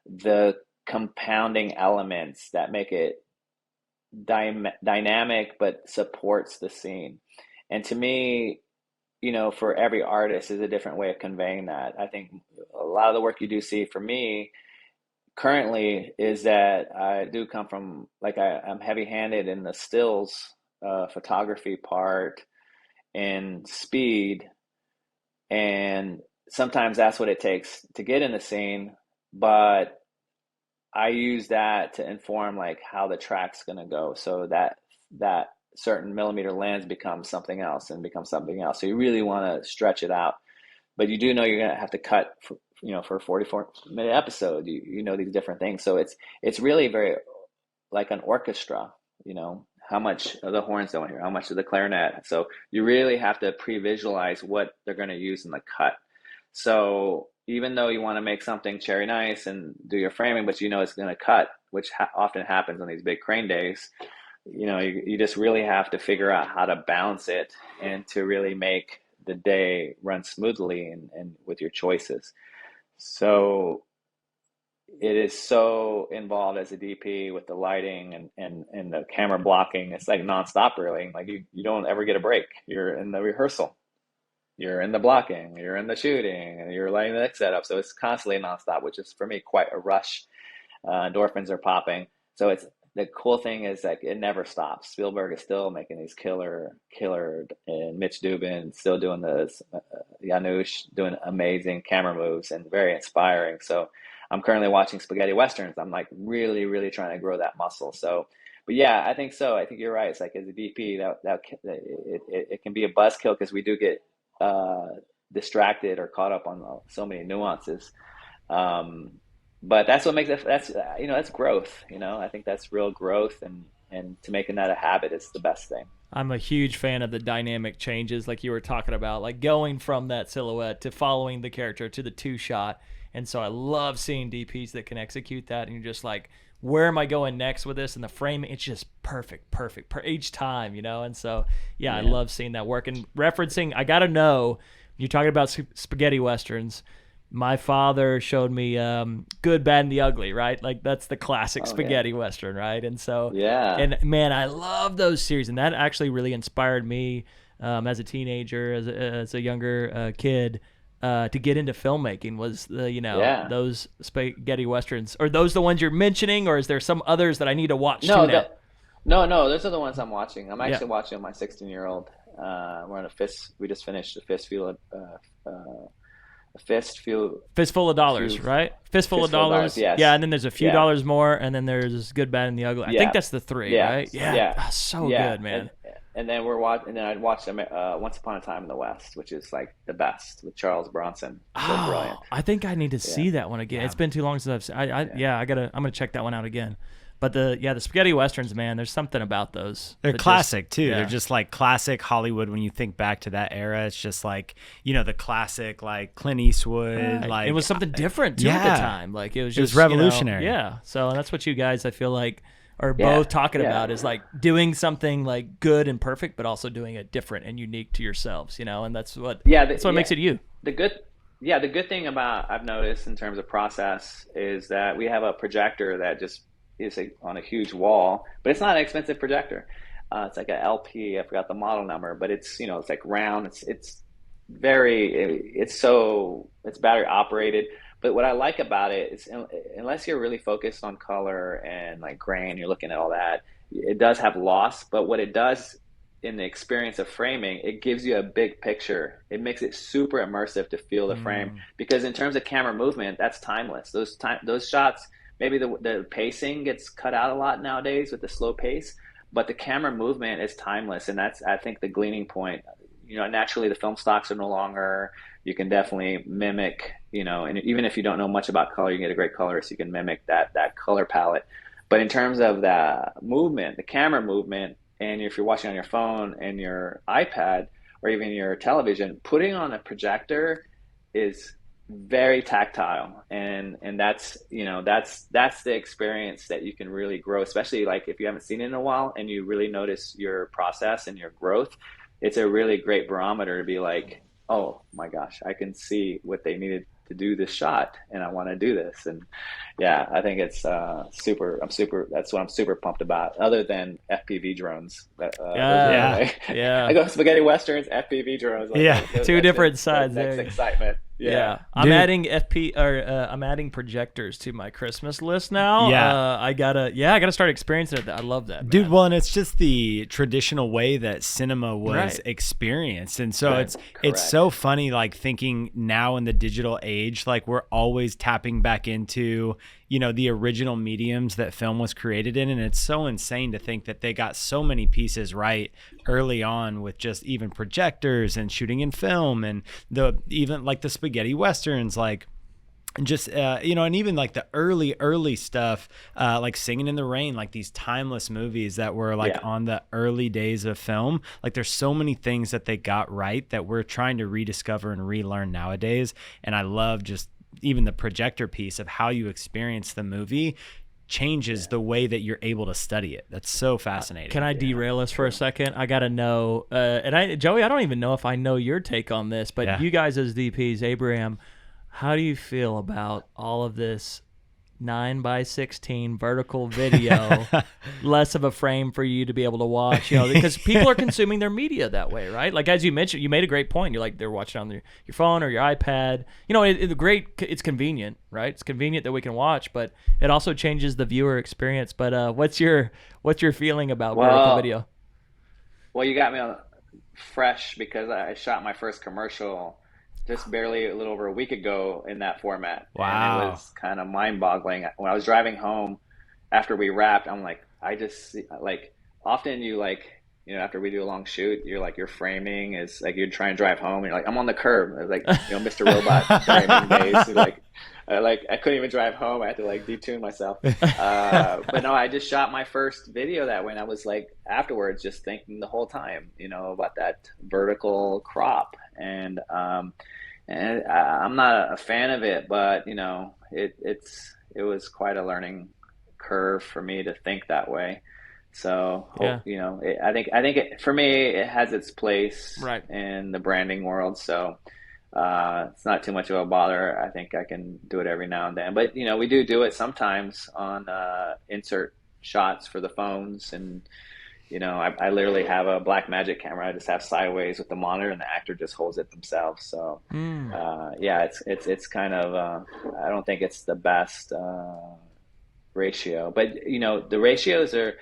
the compounding elements that make it dynamic but supports the scene. And to me, for every artist is a different way of conveying that. I think a lot of the work you do see for me currently is that I do come from, like, I'm heavy handed in the stills photography part and speed. And sometimes that's what it takes to get in the scene. But I use that to inform like how the track's going to go, so that certain millimeter lens becomes something else and becomes something else. So you really want to stretch it out, but you do know you're going to have to cut for a 44-minute episode. You know these different things, so it's really very like an orchestra. How much of the horns do I hear? How much of the clarinet? So you really have to pre-visualize what they're going to use in the cut. So even though you want to make something cherry nice and do your framing, but it's going to cut, which often happens on these big crane days, you just really have to figure out how to balance it and to really make the day run smoothly and with your choices. So it is so involved as a DP with the lighting and the camera blocking. It's like nonstop, really. Like you don't ever get a break. You're in the rehearsal, you're in the blocking, you're in the shooting, and you're lighting the next setup. So it's constantly nonstop, which is for me quite a rush. Endorphins are popping. So it's the cool thing is like it never stops. Spielberg is still making these killer, and Mitch Dubin still doing this. Janusz doing amazing camera moves and very inspiring. So I'm currently watching spaghetti westerns. I'm like really, really trying to grow that muscle. So, but yeah, I think so. I think you're right. It's like as a DP, it can be a buzzkill because we do get distracted or caught up on so many nuances. But that's what makes it. That's growth. I think that's real growth, and to making that a habit is the best thing. I'm a huge fan of the dynamic changes like you were talking about, like going from that silhouette to following the character to the two shot. And so I love seeing DPs that can execute that. And you're just like, where am I going next with this? And the framing, it's just perfect each time, And so, yeah, I love seeing that work. And referencing, I got to know, you're talking about spaghetti westerns. My father showed me Good, Bad, and the Ugly, right? Like that's the classic spaghetti western, right? And so, and man, I love those series, and that actually really inspired me as a teenager, as a younger kid, to get into filmmaking. Was those spaghetti westerns? Are those the ones you're mentioning, or is there some others that I need to watch too now? No, those are the those I'm watching. I'm actually watching my 16-year-old. We're on we just finished a fistful of dollars, right? Fistful of dollars. Yes. Yeah, and then there's a few dollars more, and then there's Good, Bad, and the Ugly. I think that's the three, right? Yeah. Oh, so good, man. And then I'd watch them Once Upon a Time in the West, which is like the best with Charles Bronson. So brilliant. I think I need to see that one again. It's been too long since I've seen. I'm gonna check that one out again. But the spaghetti westerns, man, there's something about those. They're classic too. Yeah. They're just like classic Hollywood. When you think back to that era, it's just like the classic like Clint Eastwood. Like it was something different too at the time. Like it was revolutionary. So that's what you guys, I feel like, are both talking about, is like doing something like good and perfect, but also doing it different and unique to yourselves. And that's what makes it you. The good thing about I've noticed in terms of process is that we have a projector that just is on a huge wall, but it's not an expensive projector. It's like an LP. I forgot the model number, but it's it's like round. It's battery operated. But what I like about it is, unless you're really focused on color and like grain, you're looking at all that, it does have loss. But what it does in the experience of framing, it gives you a big picture. It makes it super immersive to feel the frame, because in terms of camera movement, that's timeless. Those shots. Maybe the pacing gets cut out a lot nowadays with the slow pace, but the camera movement is timeless, and that's, I think, the gleaning point. Naturally the film stocks are no longer. You can definitely mimic, and even if you don't know much about color, you can get a great colorist. You can mimic that color palette. But in terms of the movement, the camera movement, and if you're watching on your phone and your iPad or even your television, putting on a projector is very tactile, and that's, that's the experience that you can really grow, especially like if you haven't seen it in a while and you really notice your process and your growth. It's a really great barometer to be like, oh my gosh, I can see what they needed to do this shot and I want to do this. And yeah, I think it's super, that's what I'm super pumped about, other than FPV drones. Those are Yeah, like, I yeah, go spaghetti westerns, FPV drones, like Yeah. two that's different the sides next there. excitement. Yeah. Yeah, I'm Dude. adding I'm adding projectors to my Christmas list now. Yeah. I gotta start experiencing it. I love that, Dude, man. well, and it's just the traditional way that cinema was Right. experienced. And so Right. it's Correct. so funny, like thinking now in the digital age, like we're always tapping back into, the original mediums that film was created in. And it's so insane to think that they got so many pieces right early on with just even projectors and shooting in film and even like the spaghetti westerns, like just and even like the early stuff, like Singing in the Rain, like these timeless movies that were like Yeah. on the early days of film. Like there's so many things that they got right that we're trying to rediscover and relearn nowadays. And I love just even the projector piece of how you experience the movie changes the way that you're able to study it. That's so fascinating. Can I derail us for a second? I gotta know, Joey, I don't even know if I know your take on this, but Yeah. you guys as DPs, Abraham, how do you feel about all of this 9:16 vertical video, less of a frame for you to be able to watch, because people are consuming their media that way, right? Like, as you mentioned, you made a great point. You're like, they're watching on your phone or your iPad. It's convenient, right? It's convenient that we can watch, but it also changes the viewer experience. But what's your feeling about vertical Well, video? well, you got me on fresh because I shot my first commercial just barely a little over a week ago in that format, and it Wow. was kind of mind-boggling. When I was driving home after we wrapped, I'm like, I just like often you like, after we do a long shoot, you're framing is like you're trying to drive home, and you're like, I'm on the curb, it's like, Mr. Robot framing days, like. I couldn't even drive home. I had to like detune myself. But no, I just shot my first video that way, and I was like afterwards just thinking the whole time, about that vertical crop. And I'm not a fan of it, but it was quite a learning curve for me to think that way. So Yeah, for me it has its place right. in the branding world. So it's not too much of a bother. I think I can do it every now and then, but we do it sometimes on insert shots for the phones, and I literally have a black magic camera. I just have sideways with the monitor, and the actor just holds it themselves. So, Mm. yeah, it's kind of. I don't think it's the best ratio, but the ratios are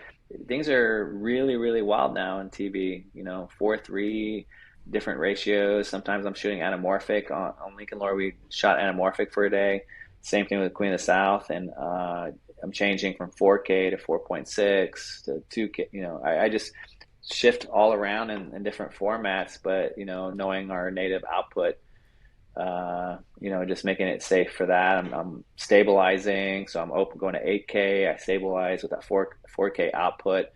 things are really really wild now in TV. 4:3, different ratios. Sometimes I'm shooting anamorphic on Lincoln Lore. We shot anamorphic for a day. Same thing with Queen of the South, and I'm changing from 4K to 4.6 to 2K. I just shift all around in different formats, but knowing our native output, just making it safe for that. I'm stabilizing, so I'm open going to 8K. I stabilize with that 4K output.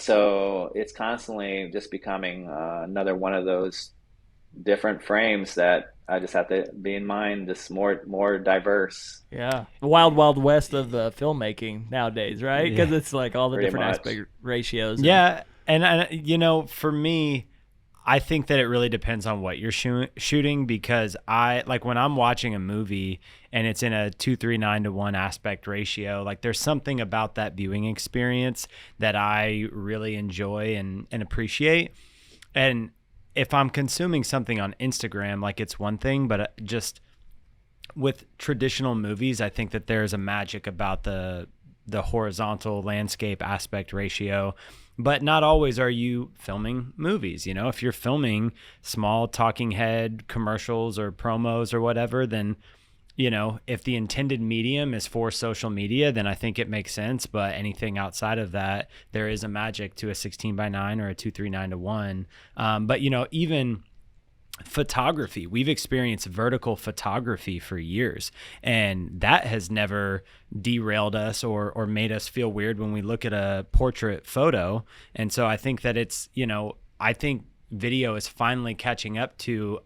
So it's constantly just becoming another one of those different frames that I just have to be in mind, just more diverse, Yeah, the wild, wild west of filmmaking nowadays, right? Because Yeah. it's like all the pretty different much. aspect ratios. Yeah, and for me, I think that it really depends on what you're shooting, because I like when I'm watching a movie and it's in a 2:3:9 aspect ratio, like there's something about that viewing experience that I really enjoy and appreciate. And if I'm consuming something on Instagram, like it's one thing, but just with traditional movies, I think that there's a magic about the horizontal landscape aspect ratio. But not always are you filming movies. If you're filming small talking head commercials or promos or whatever, then if the intended medium is for social media, then I think it makes sense. But anything outside of that, there is a magic to a 16:9 or a 2:3:9. But even photography, we've experienced vertical photography for years, and that has never derailed us or made us feel weird when we look at a portrait photo. And so I think that it's I think video is finally catching up to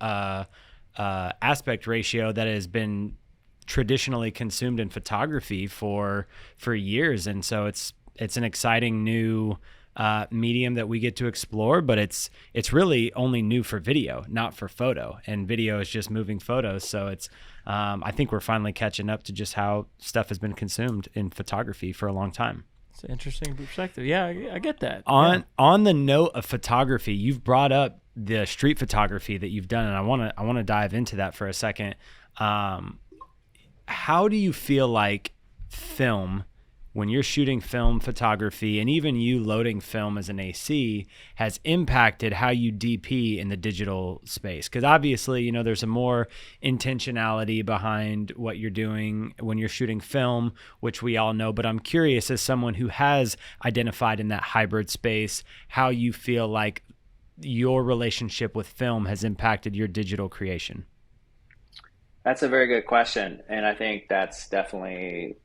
aspect ratio that has been traditionally consumed in photography for years, and so it's an exciting new medium that we get to explore, but it's really only new for video, not for photo, and video is just moving photos. So it's I think we're finally catching up to just how stuff has been consumed in photography for a long time. It's an interesting perspective. Yeah, I get that. On the note of photography, you've brought up the street photography that you've done, and I want to dive into that for a second. How do you feel like film, when you're shooting film photography, and even you loading film as an AC, has impacted how you DP in the digital space? Because obviously, there's a more intentionality behind what you're doing when you're shooting film, which we all know. But I'm curious, as someone who has identified in that hybrid space, how you feel like your relationship with film has impacted your digital creation. That's a very good question, and I think that's definitely,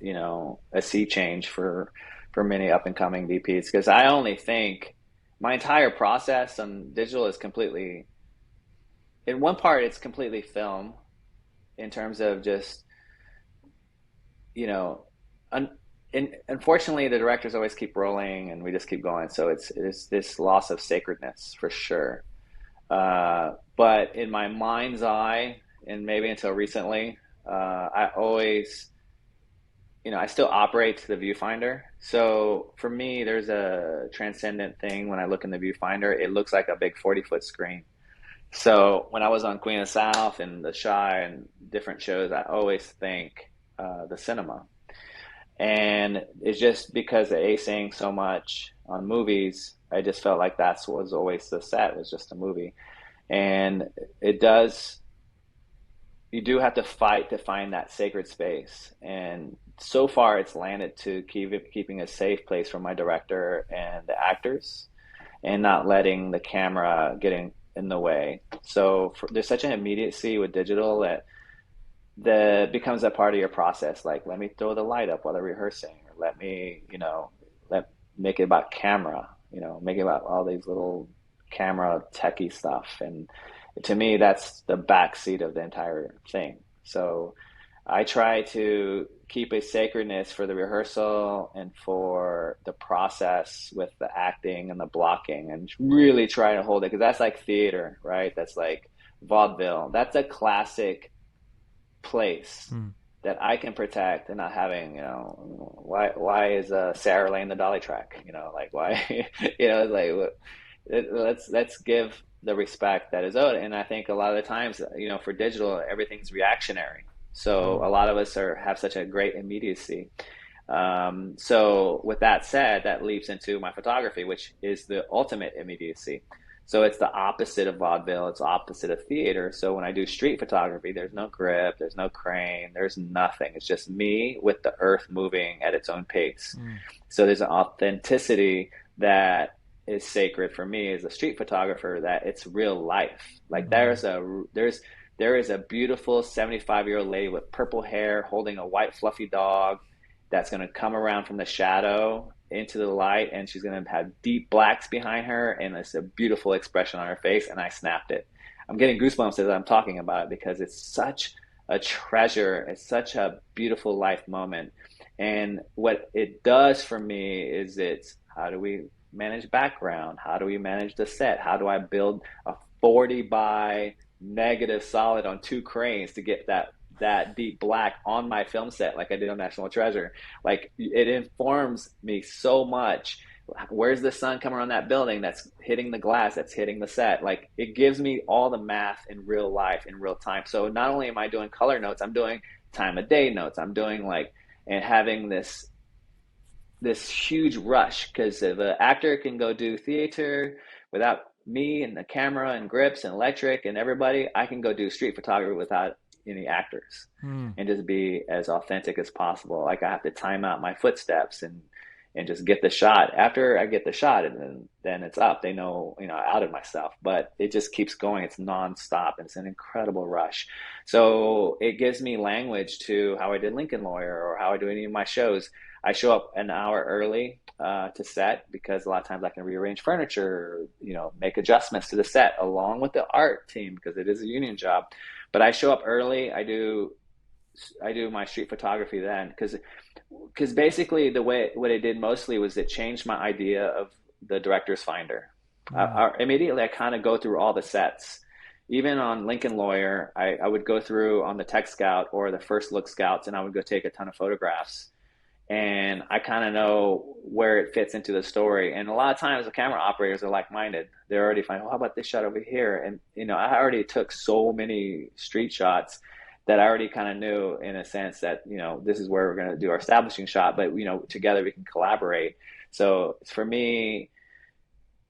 a sea change for many up and coming DPs, because I only think my entire process on digital is completely, in one part, it's completely film in terms of just, un, unfortunately the directors always keep rolling and we just keep going, so it's this loss of sacredness for sure. But in my mind's eye, and maybe until recently, I always, I still operate to the viewfinder. So for me, there's a transcendent thing when I look in the viewfinder. It looks like a big 40-foot screen. So when I was on Queen of the South and The Chi and different shows, I always think the cinema. And it's just because of acing so much on movies, I just felt like that's what was always the set, was just a movie. And you do have to fight to find that sacred space. And so far it's landed to keeping a safe place for my director and the actors, and not letting the camera get in the way. So there's such an immediacy with digital that becomes a part of your process. Like, let me throw the light up while they're rehearsing, or let me, make it about camera, make it about all these little camera techie stuff. And to me, that's the backseat of the entire thing. So I try to keep a sacredness for the rehearsal and for the process with the acting and the blocking, and really try to hold it, because that's like theater, right? That's like vaudeville. That's a classic place that I can protect, and not having, why is Sarah laying the dolly track? Like, why, let's give the respect that is owed. And I think a lot of the times, for digital, everything's reactionary. So a lot of us have such a great immediacy. So with that said, that leaps into my photography, which is the ultimate immediacy. So it's the opposite of vaudeville. It's opposite of theater. So when I do street photography, there's no grip, there's no crane, there's nothing. It's just me with the earth moving at its own pace. So there's an authenticity that is sacred for me as a street photographer, that it's real life. Like there is a beautiful 75-year-old lady with purple hair holding a white fluffy dog that's going to come around from the shadow into the light, and she's going to have deep blacks behind her, and it's a beautiful expression on her face, and I snapped it. I'm getting goosebumps as I'm talking about it, because it's such a treasure. It's such a beautiful life moment. And what it does for me is, it's how do we manage background? How do we manage the set? How do I build a 40 by negative solid on 2 cranes to get that deep black on my film set, like I did on National Treasure? Like, it informs me so much. Where's the sun coming on that building that's hitting the glass, that's hitting the set? Like, it gives me all the math in real life, in real time. So not only am I doing color notes, I'm doing time of day notes. I'm doing and having this huge rush, because the actor can go do theater without me and the camera and grips and electric and everybody. I can go do street photography without any actors and just be as authentic as possible. Like, I have to time out my footsteps and and just get the shot. After I get the shot, and then it's up. They know, I outed myself, but it just keeps going. It's nonstop, and it's an incredible rush. So it gives me language to how I did Lincoln Lawyer or how I do any of my shows. I show up an hour early to set because a lot of times I can rearrange furniture, make adjustments to the set along with the art team because it is a union job. But I show up early. I do my street photography then because basically what it did mostly was it changed my idea of the director's finder. Immediately I kind of go through all the sets. Even on Lincoln Lawyer, I would go through on the tech scout or the first look scouts, and I would go take a ton of photographs, and I kind of know where it fits into the story. And a lot of times the camera operators are like-minded. They're already finding, how about this shot over here? And I already took so many street shots that I already kind of knew in a sense that, this is where we're going to do our establishing shot, but, together we can collaborate. So for me,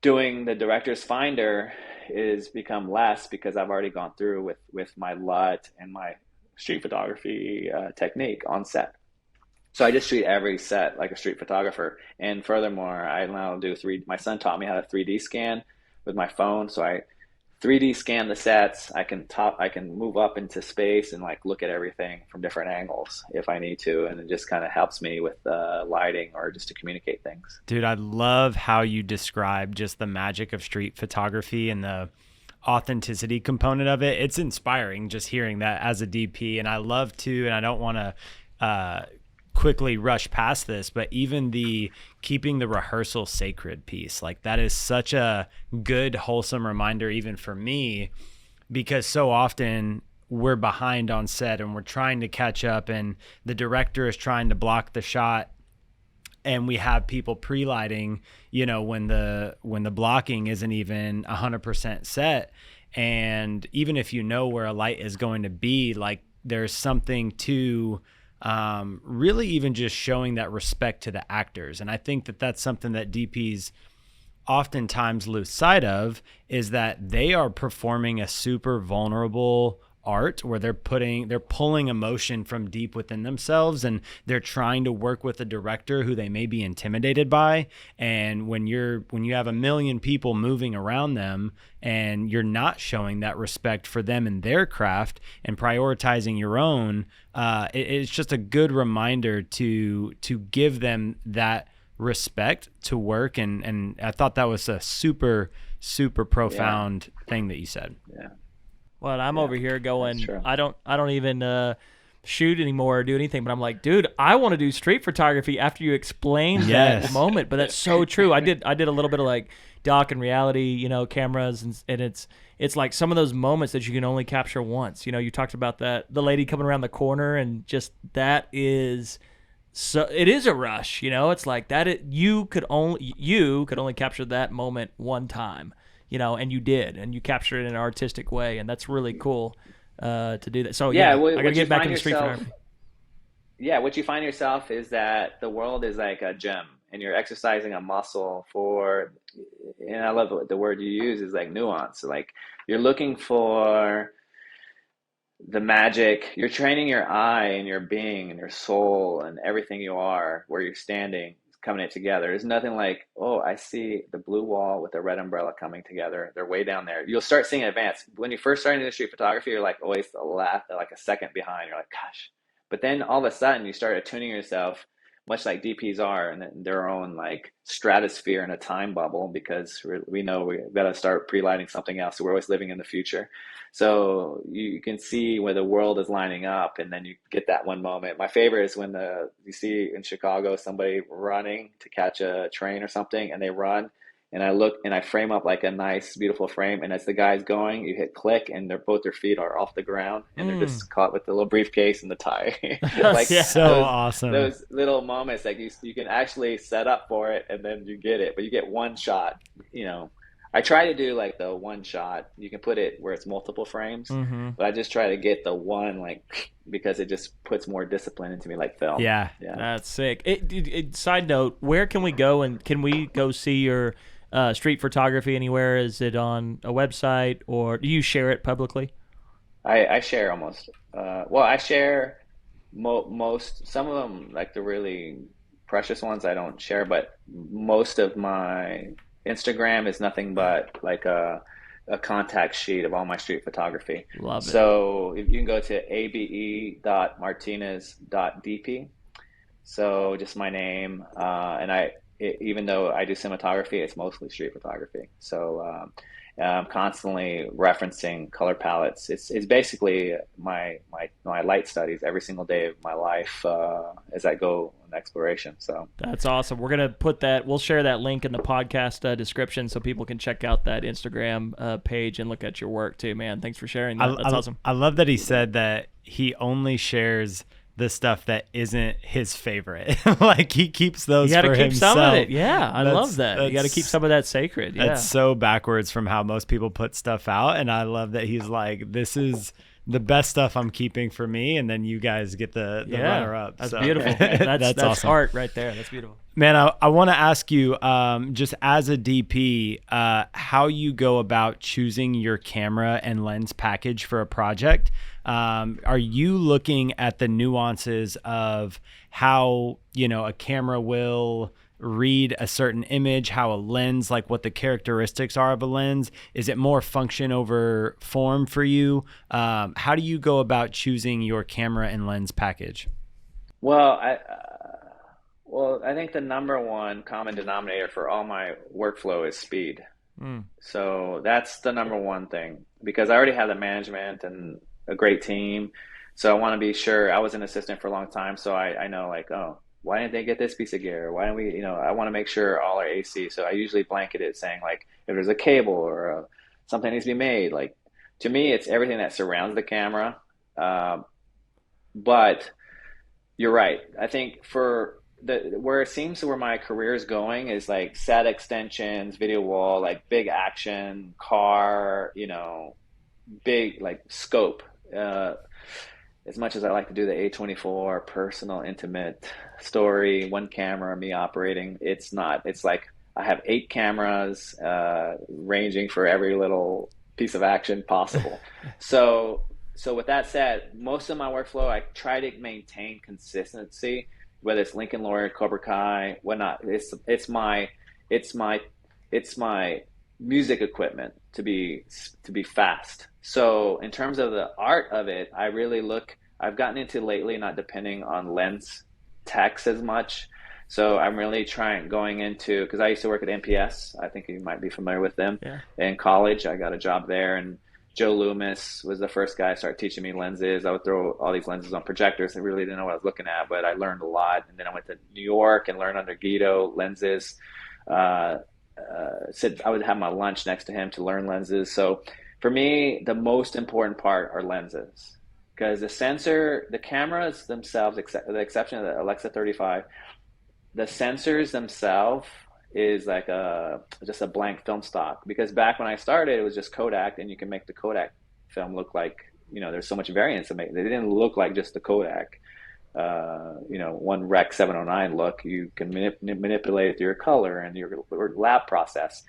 doing the director's finder is become less because I've already gone through with my LUT and my street photography technique on set. So I just treat every set like a street photographer. And furthermore, I now do my son taught me how to 3D scan with my phone. So I 3D scan the sets. I can move up into space and look at everything from different angles if I need to. And it just kind of helps me with lighting or just to communicate things. Dude, I love how you describe just the magic of street photography and the authenticity component of it. It's inspiring just hearing that as a DP. And I love to, and I don't want to quickly rush past this, but even the keeping the rehearsal sacred piece, that is such a good, wholesome reminder even for me, because so often we're behind on set and we're trying to catch up and the director is trying to block the shot, and we have people pre-lighting, when the blocking isn't even 100% set. And even if where a light is going to be, there's something to really even just showing that respect to the actors. And I think that that's something that DPs oftentimes lose sight of, is that they are performing a super vulnerable art where they're pulling emotion from deep within themselves, and they're trying to work with a director who they may be intimidated by. And when you have a million people moving around them and you're not showing that respect for them and their craft and prioritizing your own, it's just a good reminder to give them that respect to work. And I thought that was a super, super profound thing that you said. Yeah. Well, I'm over here going, I don't even shoot anymore or do anything, but I'm like, dude, I want to do street photography after you explain that moment. But that's so true. I did a little bit of doc and reality, cameras, and it's like some of those moments that you can only capture once. You talked about the lady coming around the corner, and just that is so, it is a rush. It's like that. You could only capture that moment one time. And you did, and you captured it in an artistic way, and that's really cool to do that. So I gotta get back in the street photography. Yeah, what you find yourself is that the world is like a gym, and you're exercising a muscle and I love the word you use is nuance. You're looking for the magic. You're training your eye and your being and your soul and everything you are where you're standing, coming it together. There's nothing like, oh, I see the blue wall with the red umbrella coming together. They're way down there. You'll start seeing it advance. When you first start into street photography, you're always a second behind. You're like, gosh. But then all of a sudden you start attuning yourself, much like DPs are, in their own stratosphere in a time bubble, because we know we've got to start pre-lighting something else. So we're always living in the future. So you can see where the world is lining up, and then you get that one moment. My favorite is when you see in Chicago somebody running to catch a train or something, and they run, and I look and I frame up a nice, beautiful frame, and as the guy's going, you hit click, and both their feet are off the ground, and they're just caught with the little briefcase and the tie. Awesome. Those little moments, you can actually set up for it, and then you get it, but you get one shot. I try to do the one shot. You can put it where it's multiple frames, but I just try to get the one because it just puts more discipline into me, film. Yeah. That's sick. Side note, where can we go, and can we go see your street photography anywhere? Is it on a website, or do you share it publicly? I share almost. I share most. Some of them, the really precious ones I don't share, but most of my Instagram is nothing but like a contact sheet of all my street photography. Love it. So if you can go to abe.martinez.dp. So just my name, and even though I do cinematography, it's mostly street photography. So I'm constantly referencing color palettes. It's basically my light studies every single day of my life as I go on exploration. So That's awesome. We're gonna put that. We'll share that link in the podcast description so people can check out that Instagram page and look at your work too. Man, thanks for sharing that. That's awesome. I love that he said that he only shares the stuff that isn't his favorite. Like he keeps those You got to for keep himself. some of it. Yeah, I love that. You got to keep some of that sacred. Yeah. That's so backwards from how most people put stuff out. And I love that he's like, this is the best stuff I'm keeping for me, and then you guys get the runner up. That's so. beautiful. That's awesome. art right there. That's beautiful. Man, I want to ask you, just as a DP, how you go about choosing your camera and lens package for a project. Are you looking at the nuances of how, a camera will read a certain image, how a lens, like what the characteristics are of a lens? Is it more function over form for you? How do you go about choosing your camera and lens package? well, I think the number one common denominator for all my workflow is speed. Mm. So that's the number one thing because I already have the management and a great team. So I want to be sure. I was an assistant for a long time, so I know like, oh, why didn't they get this piece of gear? Why didn't we, I want to make sure all are AC. So I usually blanket it saying like if there's a cable or something needs to be made, like to me, it's everything that surrounds the camera. But you're right. I think for where it seems where my career is going is like set extensions, video wall, like big action, car, big like scope. Uh, as much as I like to do the A24 personal, intimate story, one camera, me operating, it's not. It's like I have 8 cameras, ranging for every little piece of action possible. So, so with that said, most of my workflow, I try to maintain consistency, whether it's Lincoln Lawyer, Cobra Kai, whatnot. It's my, it's my music equipment to be fast. So in terms of the art of it, I really look. I've gotten into lately not depending on lens techs as much. So I'm really going into because I used to work at NPS. I think you might be familiar with them. Yeah. In college, I got a job there, and Joe Loomis was the first guy to start teaching me lenses. I would throw all these lenses on projectors. I really didn't know what I was looking at, but I learned a lot. And then I went to New York and learned under Guido lenses. Said I would have my lunch next to him to learn lenses. So for me, the most important part are lenses because the cameras themselves, the exception of the Alexa 35, the sensors themselves is like just a blank film stock. Because back when I started, it was just Kodak, and you can make the Kodak film look like there's so much variance. They didn't look like just the Kodak. One Rec 709 look, you can manipulate it through your color and your lab process.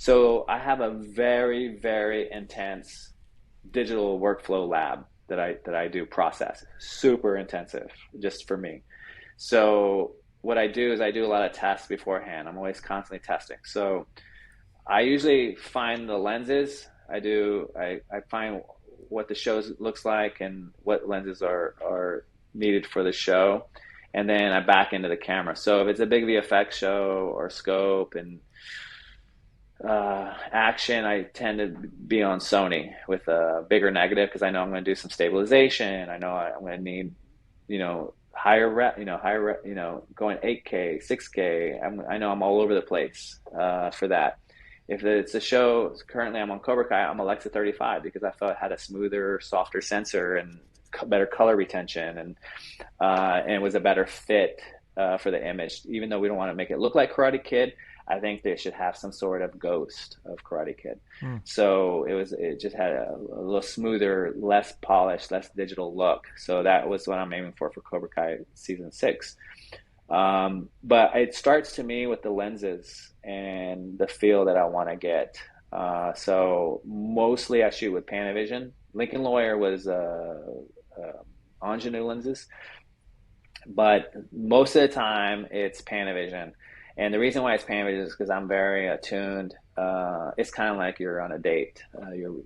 So I have a very, very intense digital workflow lab that I do process, super intensive just for me. So what I do is I do a lot of tests beforehand. I'm always constantly testing. So I usually find the lenses. I find what the show looks like and what lenses are needed for the show, and then I back into the camera. So if it's a big VFX show or scope and action, I tend to be on Sony with a bigger negative because I know I'm going to do some stabilization. I know I'm going to need going 8K, 6K. I know I'm all over the place for that. If it's a show, currently I'm on Cobra Kai, I'm Alexa 35 because I felt it had a smoother, softer sensor and better color retention, and it was a better fit for the image. Even though we don't want to make it look like Karate Kid, I think they should have some sort of ghost of Karate Kid. So it just had a little smoother, less polished, less digital look. So that was what I'm aiming for Cobra Kai season 6. But it starts to me with the lenses and the feel that I want to get. So mostly I shoot with Panavision. Lincoln Lawyer was ingenue lenses. but most of the time it's Panavision. And the reason why it's Panavision is because I'm very attuned. It's kind of like you're on a date.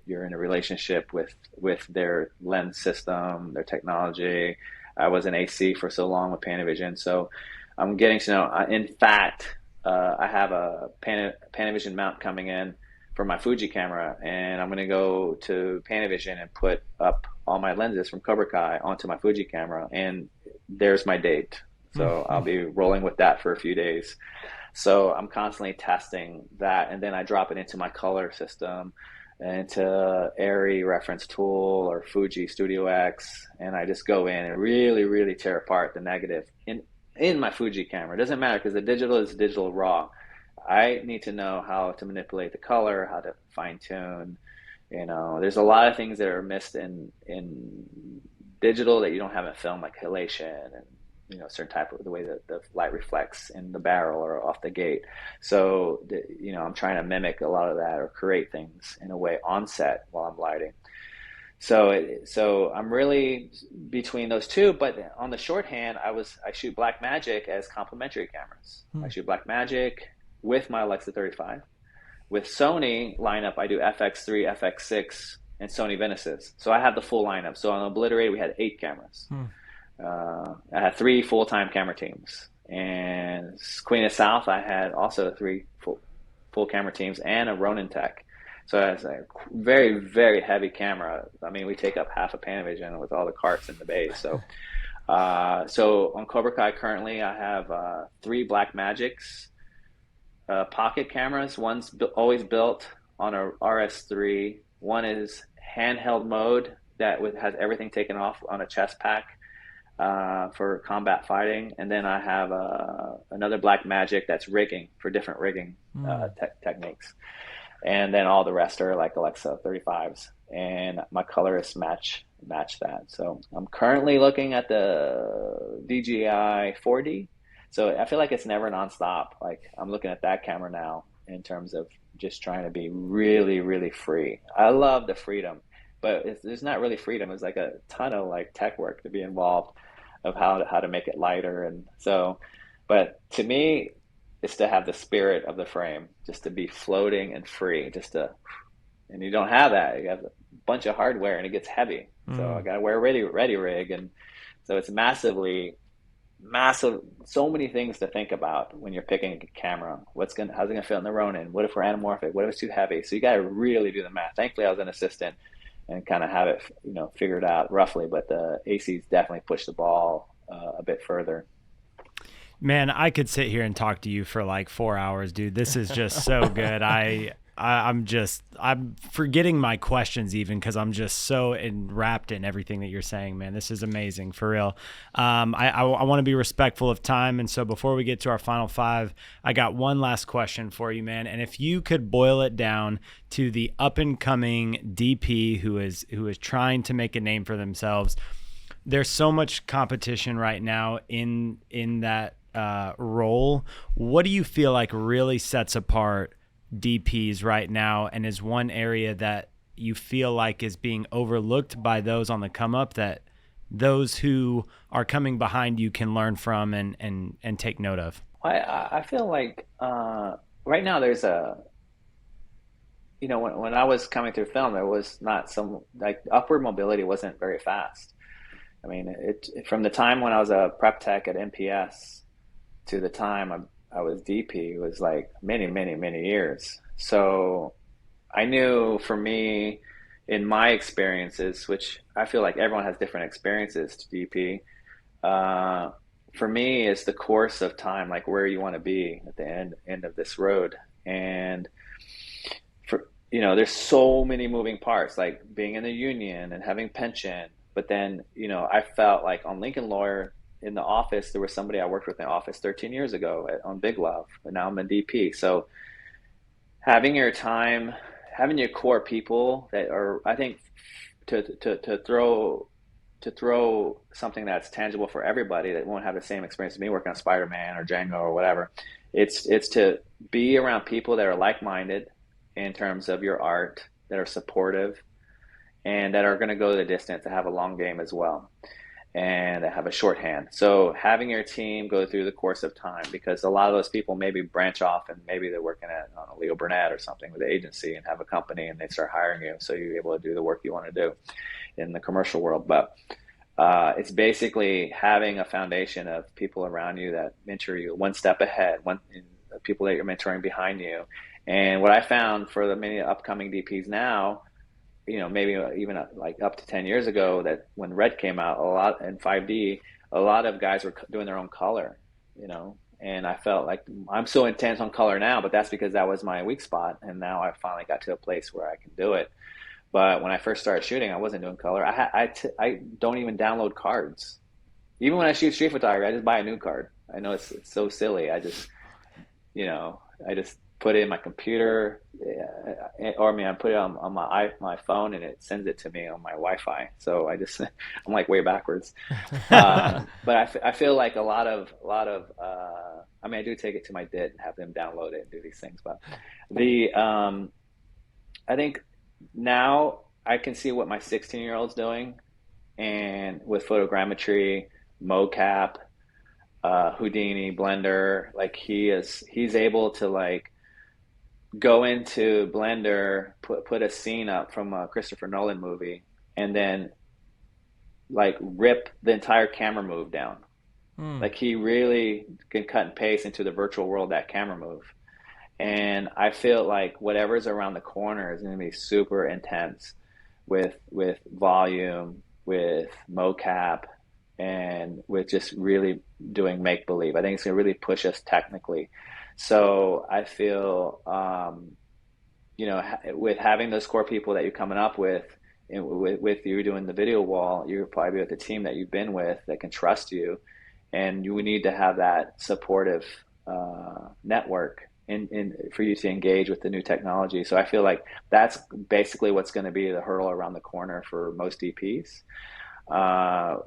You're in a relationship with their lens system, their technology. I was in AC for so long with Panavision, so I'm getting to know. In fact, I have a Panavision mount coming in for my Fuji camera, and I'm going to go to Panavision and put up all my lenses from Cobra Kai onto my Fuji camera, and there's my date. So I'll be rolling with that for a few days. So I'm constantly testing that, and then I drop it into my color system, into Airy reference tool or Fuji Studio X, and I just go in and really, really tear apart the negative in my Fuji camera. It doesn't matter because the digital is digital raw. I need to know how to manipulate the color, how to fine tune. There's a lot of things that are missed in digital that you don't have in film, like halation and certain type of the way that the light reflects in the barrel or off the gate. So I'm trying to mimic a lot of that or create things in a way on set while I'm lighting. So I'm really between those two, but on the shorthand, I shoot Blackmagic as complementary cameras. I shoot Blackmagic with my Alexa 35. With Sony lineup, I do FX3, FX6, and Sony Venices. So I have the full lineup. So on Obliterate, we had 8 cameras. I had 3 full-time camera teams, and Queen of South, I had also 3 full camera teams and a Ronin Tech. So it's a very, very heavy camera. I mean, we take up half a Panavision with all the carts in the bay. So on Cobra Kai currently, I have 3 Blackmagics pocket cameras. One's always built on a RS3. One is handheld mode that has everything taken off on a chest pack for combat fighting. And then I have another Blackmagic that's rigging for different rigging techniques. And then all the rest are like Alexa 35s. And my colorists match that. So I'm currently looking at the DJI 4D. So I feel like it's never nonstop. Like I'm looking at that camera now in terms of just trying to be really, really free. I love the freedom, but there's not really freedom. It's like a ton of like tech work to be involved of how to make it lighter. And so, but to me, it's to have the spirit of the frame, just to be floating and free, and you don't have that. You have a bunch of hardware and it gets heavy. So I got to wear a ready rig. And so it's massive, so many things to think about when you're picking a camera. How's it gonna fit in the Ronin? What if we're anamorphic? What if it's too heavy? So you got to really do the math. Thankfully, I was an assistant and kind of have it, figured out roughly. But the AC's definitely pushed the ball a bit further. Man, I could sit here and talk to you for like 4 hours, dude. This is just so good. I'm forgetting my questions even because I'm just so enwrapped in everything that you're saying, man. This is amazing, for real. I want to be respectful of time, and so before we get to our final 5, I got one last question for you, man. And if you could boil it down to the up and coming DP who is trying to make a name for themselves, there's so much competition right now in that role. What do you feel like really sets apart DPs right now, and is one area that you feel like is being overlooked by those on the come up that those who are coming behind you can learn from and take note of? I feel like right now there's when I was coming through film, there was not some, like, upward mobility wasn't very fast. I mean, from the time when I was a prep tech at MPS to the time I was DP was like many, many, many years. So I knew, for me, in my experiences, which I feel like everyone has different experiences to DP, for me, is the course of time, like where you want to be at the end of this road. And there's so many moving parts, like being in the union and having pension. But then, I felt like on Lincoln Lawyer, in the office, there was somebody I worked with in the office 13 years ago on Big Love, and now I'm a DP. So having your time, having your core people that are, I think, to throw something that's tangible for everybody that won't have the same experience as me working on Spider-Man or Django or whatever. It's to be around people that are like-minded in terms of your art, that are supportive, and that are going to go the distance, to have a long game as well. and have a shorthand. So having your team go through the course of time, because a lot of those people maybe branch off and maybe they're working at, I don't know, Leo Burnett or something with the agency and have a company and they start hiring you. So you're able to do the work you want to do in the commercial world. But it's basically having a foundation of people around you that mentor you one step ahead, people that you're mentoring behind you. And what I found for the many upcoming DPs now, maybe even like up to 10 years ago, that when Red came out a lot in 5D, a lot of guys were doing their own color, and I felt like I'm so intense on color now, but that's because that was my weak spot. And now I finally got to a place where I can do it. But when I first started shooting, I wasn't doing color. I don't even download cards. Even when I shoot street photography, I just buy a new card. I know it's so silly. I just put it in my computer, or I put it on my phone, and it sends it to me on my Wi-Fi. So I'm like way backwards. But I feel like a lot of I do take it to my DIT and have them download it and do these things. But I think now I can see what my 16-year-old's doing, and with photogrammetry, mocap, Houdini, Blender, like he's able to like go into Blender, put a scene up from a Christopher Nolan movie, and then like rip the entire camera move down. Like he really can cut and paste into the virtual world that camera move. And I feel like whatever's around the corner is going to be super intense with volume, with mocap, and with just really doing make believe. I think it's going to really push us technically. So I feel, with having those core people that you're coming up with, and with you doing the video wall, you're probably with the team that you've been with that can trust you, and you need to have that supportive network for you to engage with the new technology. So I feel like that's basically what's going to be the hurdle around the corner for most DPs.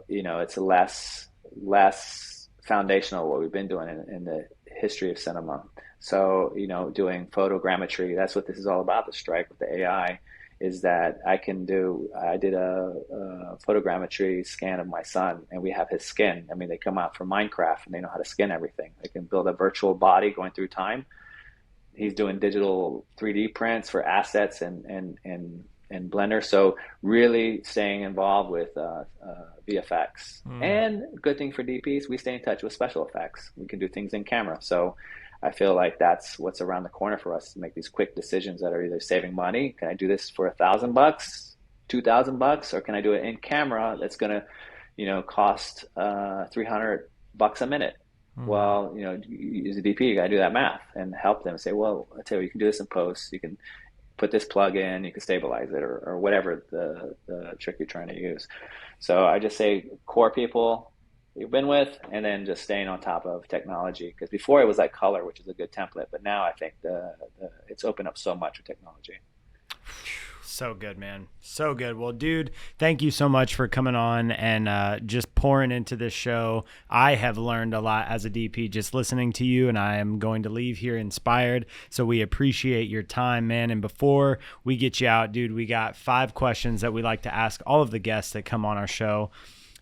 It's less foundational what we've been doing in the history of cinema. So, doing photogrammetry, that's what this is all about. The strike with the AI is that I did a photogrammetry scan of my son, and we have his skin. They come out from Minecraft and they know how to skin everything. They can build a virtual body going through time. He's doing digital 3D prints for assets and Blender. So really staying involved with VFX. And good thing for DPs, we stay in touch with special effects. We can do things in camera. So I feel like that's what's around the corner for us, to make these quick decisions that are either saving money. Can I do this for $1,000, $2,000, or can I do it in camera that's going to, cost $300 a minute? Well, as a DP, you got to do that math and help them say, well, I tell you, you can do this in post. You can put this plug in, you can stabilize it, or whatever the trick you're trying to use. So I just say core people you've been with, and then just staying on top of technology. Because before it was like color, which is a good template, but now I think it's opened up so much with technology. So good, man. So good. Well, dude, thank you so much for coming on and just pouring into this show. I have learned a lot as a DP just listening to you, and I am going to leave here inspired. So we appreciate your time, man. And before we get you out, dude, we got 5 questions that we like to ask all of the guests that come on our show.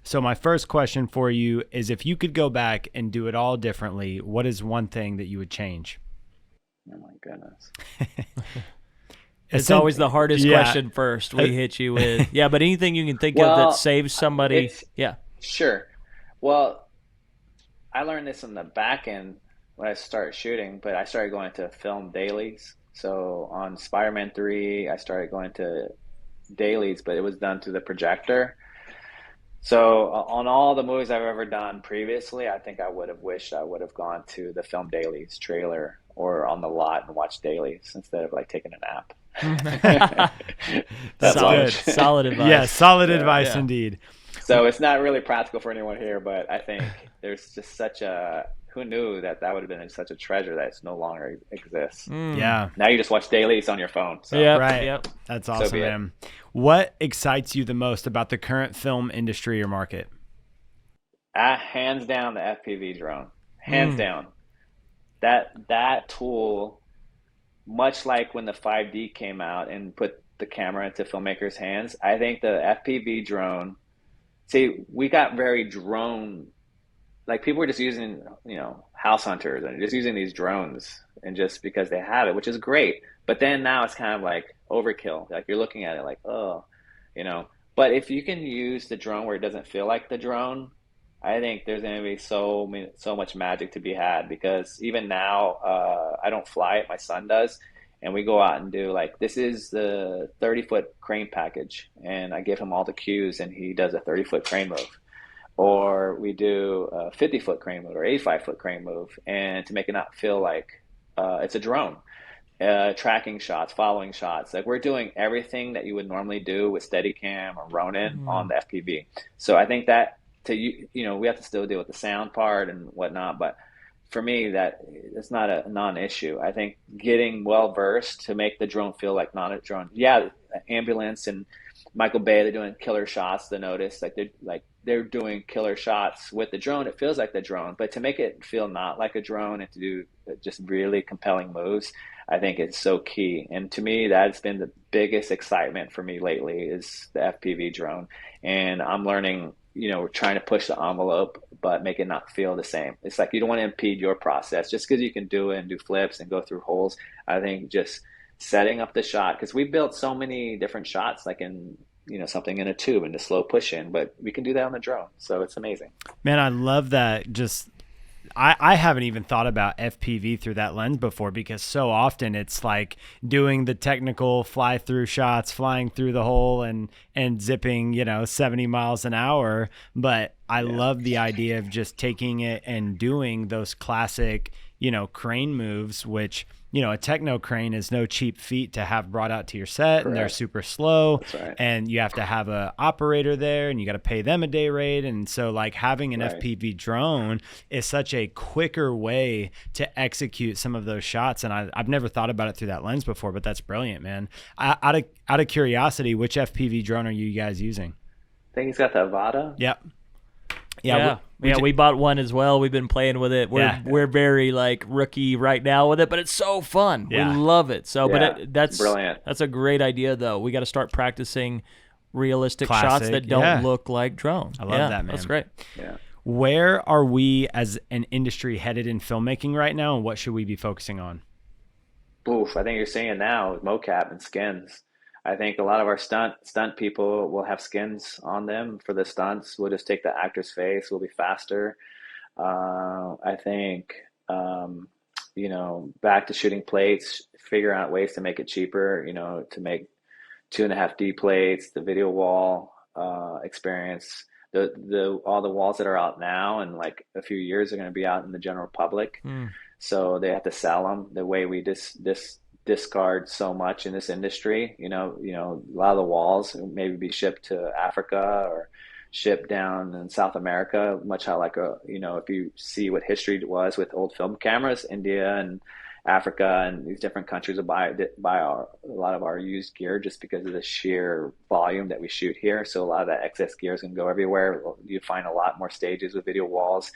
So my first question for you is, if you could go back and do it all differently, what is one thing that you would change? Oh my goodness. It's always the hardest question first we hit you with. Yeah, but anything you can think of that saves somebody. Yeah. Sure. Well, I learned this in the back end when I started shooting, but I started going to film dailies. So on Spider-Man 3, I started going to dailies, but it was done through the projector. So on all the movies I've ever done previously, I think I would have wished I would have gone to the film dailies trailer or on the lot and watched dailies instead of like taking a nap. That's solid advice. Yeah, solid advice indeed. So it's not really practical for anyone here, but I think there's just who knew that would have been such a treasure that it's no longer exists. Yeah. Now you just watch dailies on your phone. So. Yeah, right. Yep. That's awesome, man. What excites you the most about the current film industry or market? Hands down, the FPV drone. Hands down. That tool, much like when the 5D came out and put the camera into filmmakers' hands, I think the FPV drone See, we got very drone, like people were just using, house hunters and just using these drones and just because they have it, which is great. But then now it's kind of like overkill. Like you're looking at it like, oh, you know. But if you can use the drone where it doesn't feel like the drone, I think there's going to be so much magic to be had because even now, I don't fly it. My son does, and we go out and do like this is the 30-foot crane package, and I give him all the cues, and he does a 30-foot crane move or we do a 50-foot crane move or 85-foot crane move, and to make it not feel like it's a drone. Tracking shots, following shots. Like we're doing everything that you would normally do with Steadicam or Ronin on Mm. the FPV. So I think that we have to still deal with the sound part and whatnot, but for me, that it's not a non-issue. I think getting well versed to make the drone feel like not a drone. Yeah, ambulance and Michael Bay, they're doing killer shots. To notice, they're doing killer shots with the drone. It feels like the drone, but to make it feel not like a drone and to do just really compelling moves, I think it's so key. And to me, that's been the biggest excitement for me lately is the FPV drone. And I'm learning, we're trying to push the envelope, but make it not feel the same. It's like you don't want to impede your process just because you can do it and do flips and go through holes. I think just setting up the shot because we built so many different shots like in something in a tube and the slow push in, but we can do that on the drone, so it's amazing. Man, I love that. Just I haven't even thought about FPV through that lens before because so often it's like doing the technical fly through shots, flying through the hole and zipping, 70 miles an hour. But I Yeah, love the idea of just taking it and doing those classic, crane moves, which, a techno crane is no cheap feat to have brought out to your set, and they're correct. super slow, That's right. and you have to have a operator there, and you got to pay them a day rate. And so like having an Right. FPV drone is such a quicker way to execute some of those shots. And I've never thought about it through that lens before, but that's brilliant, man. Out of curiosity, which FPV drone are you guys using? I think he's got the Avata. Yep. Yeah, we bought one as well. We've been playing with it. We're very like rookie right now with it, but it's so fun. Yeah. We love it. So, Yeah, but it's brilliant. that's a great idea though. We got to start practicing realistic shots Classic, that don't yeah. look like drone. I love that, man. That's great. Yeah. Where are we as an industry headed in filmmaking right now, and what should we be focusing on? Oof, I think you're seeing now with mocap and skins. I think a lot of our stunt people will have skins on them for the stunts. We'll just take the actor's face. We'll be faster. I think back to shooting plates, figure out ways to make it cheaper. To make 2.5D plates, the video wall experience. The all the walls that are out now and like a few years are going to be out in the general public. Hmm. So they have to sell them the way we discard so much in this industry. A lot of the walls maybe be shipped to Africa or shipped down in South America, much how like if you see what history was with old film cameras, India and Africa and these different countries will buy a lot of our used gear just because of the sheer volume that we shoot here. So a lot of that excess gear is going to go everywhere. You find a lot more stages with video walls.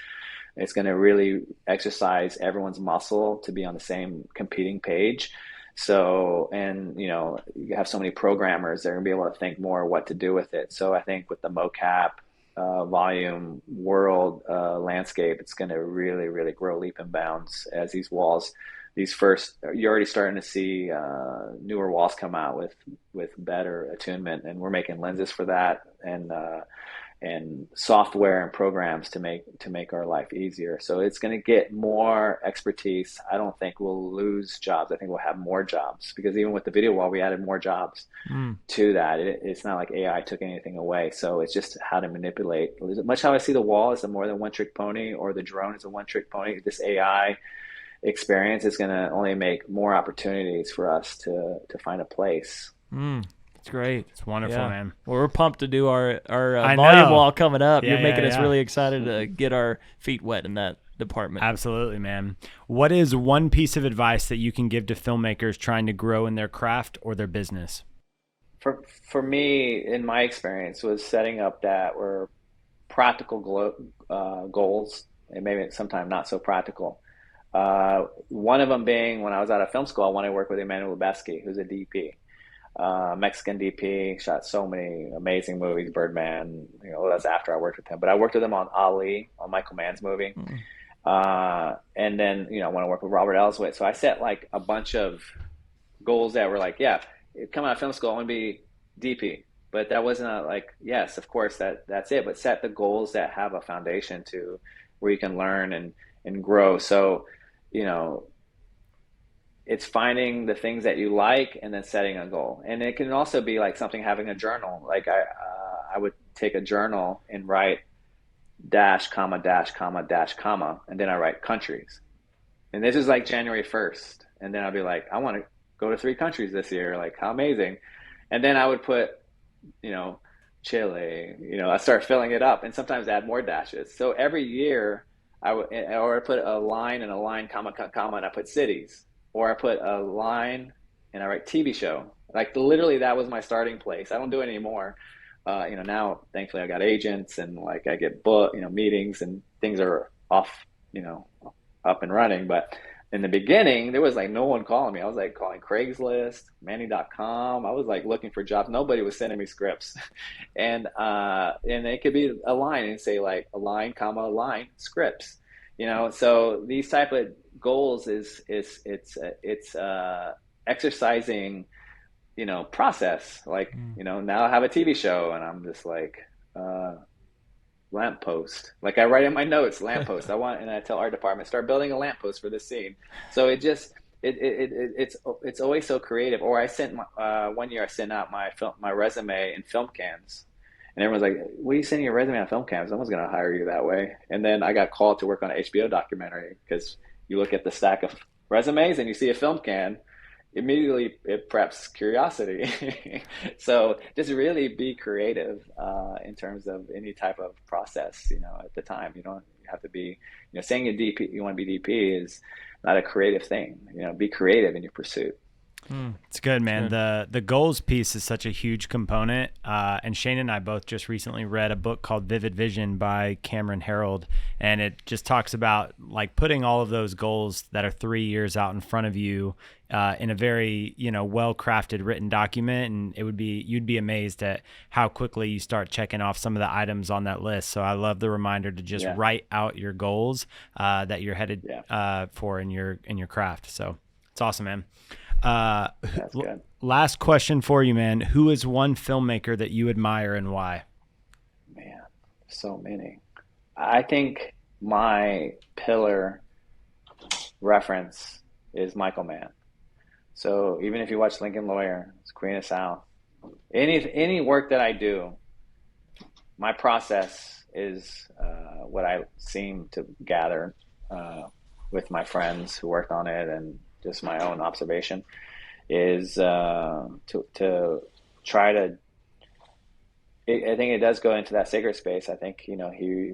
It's going to really exercise everyone's muscle to be on the same competing page. So, and you have so many programmers, they're going to be able to think more what to do with it. So I think with the mocap volume world landscape, it's going to really, really grow leap and bounds as these walls, you're already starting to see newer walls come out with better attunement, and we're making lenses for that and software and programs to make our life easier. So it's going to get more expertise. I don't think we'll lose jobs. I think we'll have more jobs because even with the video wall, we added more jobs to that. It's not like AI took anything away. So it's just how to manipulate. Much how I see the wall as a more than one trick pony or the drone is a one trick pony. This AI experience is going to only make more opportunities for us to find a place. It's great. It's wonderful, Yeah. man. Well, we're pumped to do our I volume know. wall coming up. Yeah, You're making yeah, us yeah. really excited to get our feet wet in that department. Absolutely, man. What is one piece of advice that you can give to filmmakers trying to grow in their craft or their business? For me, in my experience, was setting up that were practical goals and maybe sometimes not so practical. One of them being when I was out of film school, I wanted to work with Emmanuel Lubezki, who's a DP. Mexican DP, shot so many amazing movies, Birdman, that's after I worked with him. But I worked with him on Ali, on Michael Mann's movie. Mm. And then, I want to work with Robert Elswit. So I set like a bunch of goals that were like, yeah, coming out of film school, I want to be DP. But that wasn't like, yes, of course, that's it. But set the goals that have a foundation to where you can learn and grow. So, you know, it's finding the things that you like and then setting a goal. And it can also be like something, having a journal. Like I would take a journal and write dash, comma, dash, comma, dash, comma, and then I write countries. And this is like January 1st. And then I'll be like, I want to go to 3 countries this year. Like, how amazing. And then I would put, you know, Chile, I start filling it up and sometimes add more dashes. So every year or I put a line and a line, comma, comma, and I put cities. Or I put a line and I write TV show. Like literally that was my starting place. I don't do it anymore. Now thankfully I got agents and like I get meetings and things are off, up and running. But in the beginning, there was like no one calling me. I was like calling Craigslist, Manny.com. I was like looking for jobs. Nobody was sending me scripts. And it could be a line and say like a line, comma, a line, scripts. So these type of goals it's exercising, process. Like, now I have a TV show and I'm just like, lamppost. Like I write in my notes, lamppost. And I tell our department, start building a lamppost for this scene. So it's always so creative. Or I sent one year I sent out my resume in film cams. And everyone's like, what are you sending your resume on film cams? Someone's going to hire you that way. And then I got called to work on an HBO documentary because you look at the stack of resumes and you see a film can, immediately it preps curiosity. So just really be creative in terms of any type of process, at the time. You don't have to be, saying you want to be DP is not a creative thing. Be creative in your pursuit. It's good, man. The goals piece is such a huge component. And Shane and I both just recently read a book called Vivid Vision by Cameron Herold. And it just talks about like putting all of those goals that are 3 years out in front of you in a very, well-crafted written document. And you'd be amazed at how quickly you start checking off some of the items on that list. So I love the reminder to just write out your goals that you're headed for in your craft. So it's awesome, man. That's good. Last question for you, man. Who is one filmmaker that you admire and why? Man, so many. I think my pillar reference is Michael Mann. So even if you watch Lincoln Lawyer, it's Queen of South, any work that I do, my process is what I seem to gather with my friends who worked on it and just my own observation is to try to. I think it does go into that sacred space. I think he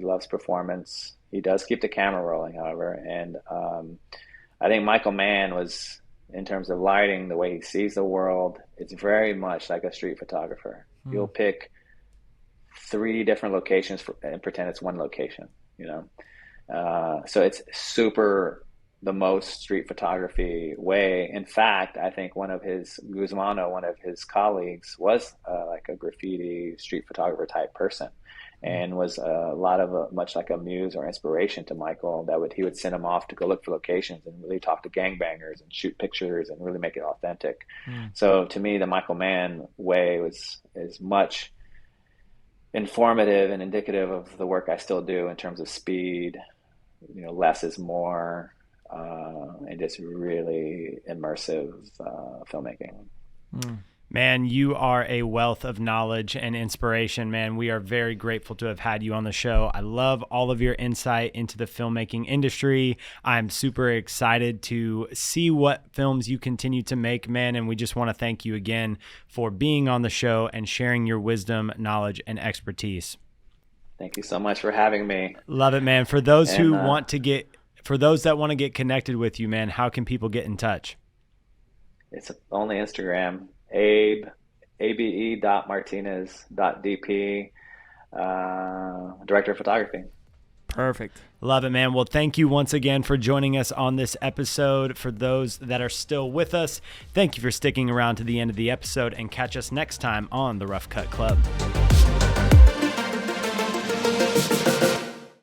loves performance. He does keep the camera rolling, however, and I think Michael Mann was, in terms of lighting, the way he sees the world, it's very much like a street photographer. He'll pick 3 different locations and pretend it's one location. So it's super. The most street photography way. In fact, I think one of his colleagues, was like a graffiti street photographer type person, and was much like a muse or inspiration to Michael. He would send him off to go look for locations and really talk to gangbangers and shoot pictures and really make it authentic. So to me, the Michael Mann way is much informative and indicative of the work I still do in terms of speed. Less is more. And just really immersive filmmaking. Man, you are a wealth of knowledge and inspiration, man. We are very grateful to have had you on the show. I love all of your insight into the filmmaking industry. I'm super excited to see what films you continue to make, man. And we just want to thank you again for being on the show and sharing your wisdom, knowledge, and expertise. Thank you so much for having me. Love it, man. For those that want to get connected with you, man, how can people get in touch? It's only Instagram, abe.martinez.dp, director of photography. Perfect. Love it, man. Well, thank you once again for joining us on this episode. For those that are still with us, thank you for sticking around to the end of the episode, and catch us next time on the Rough Cut Club.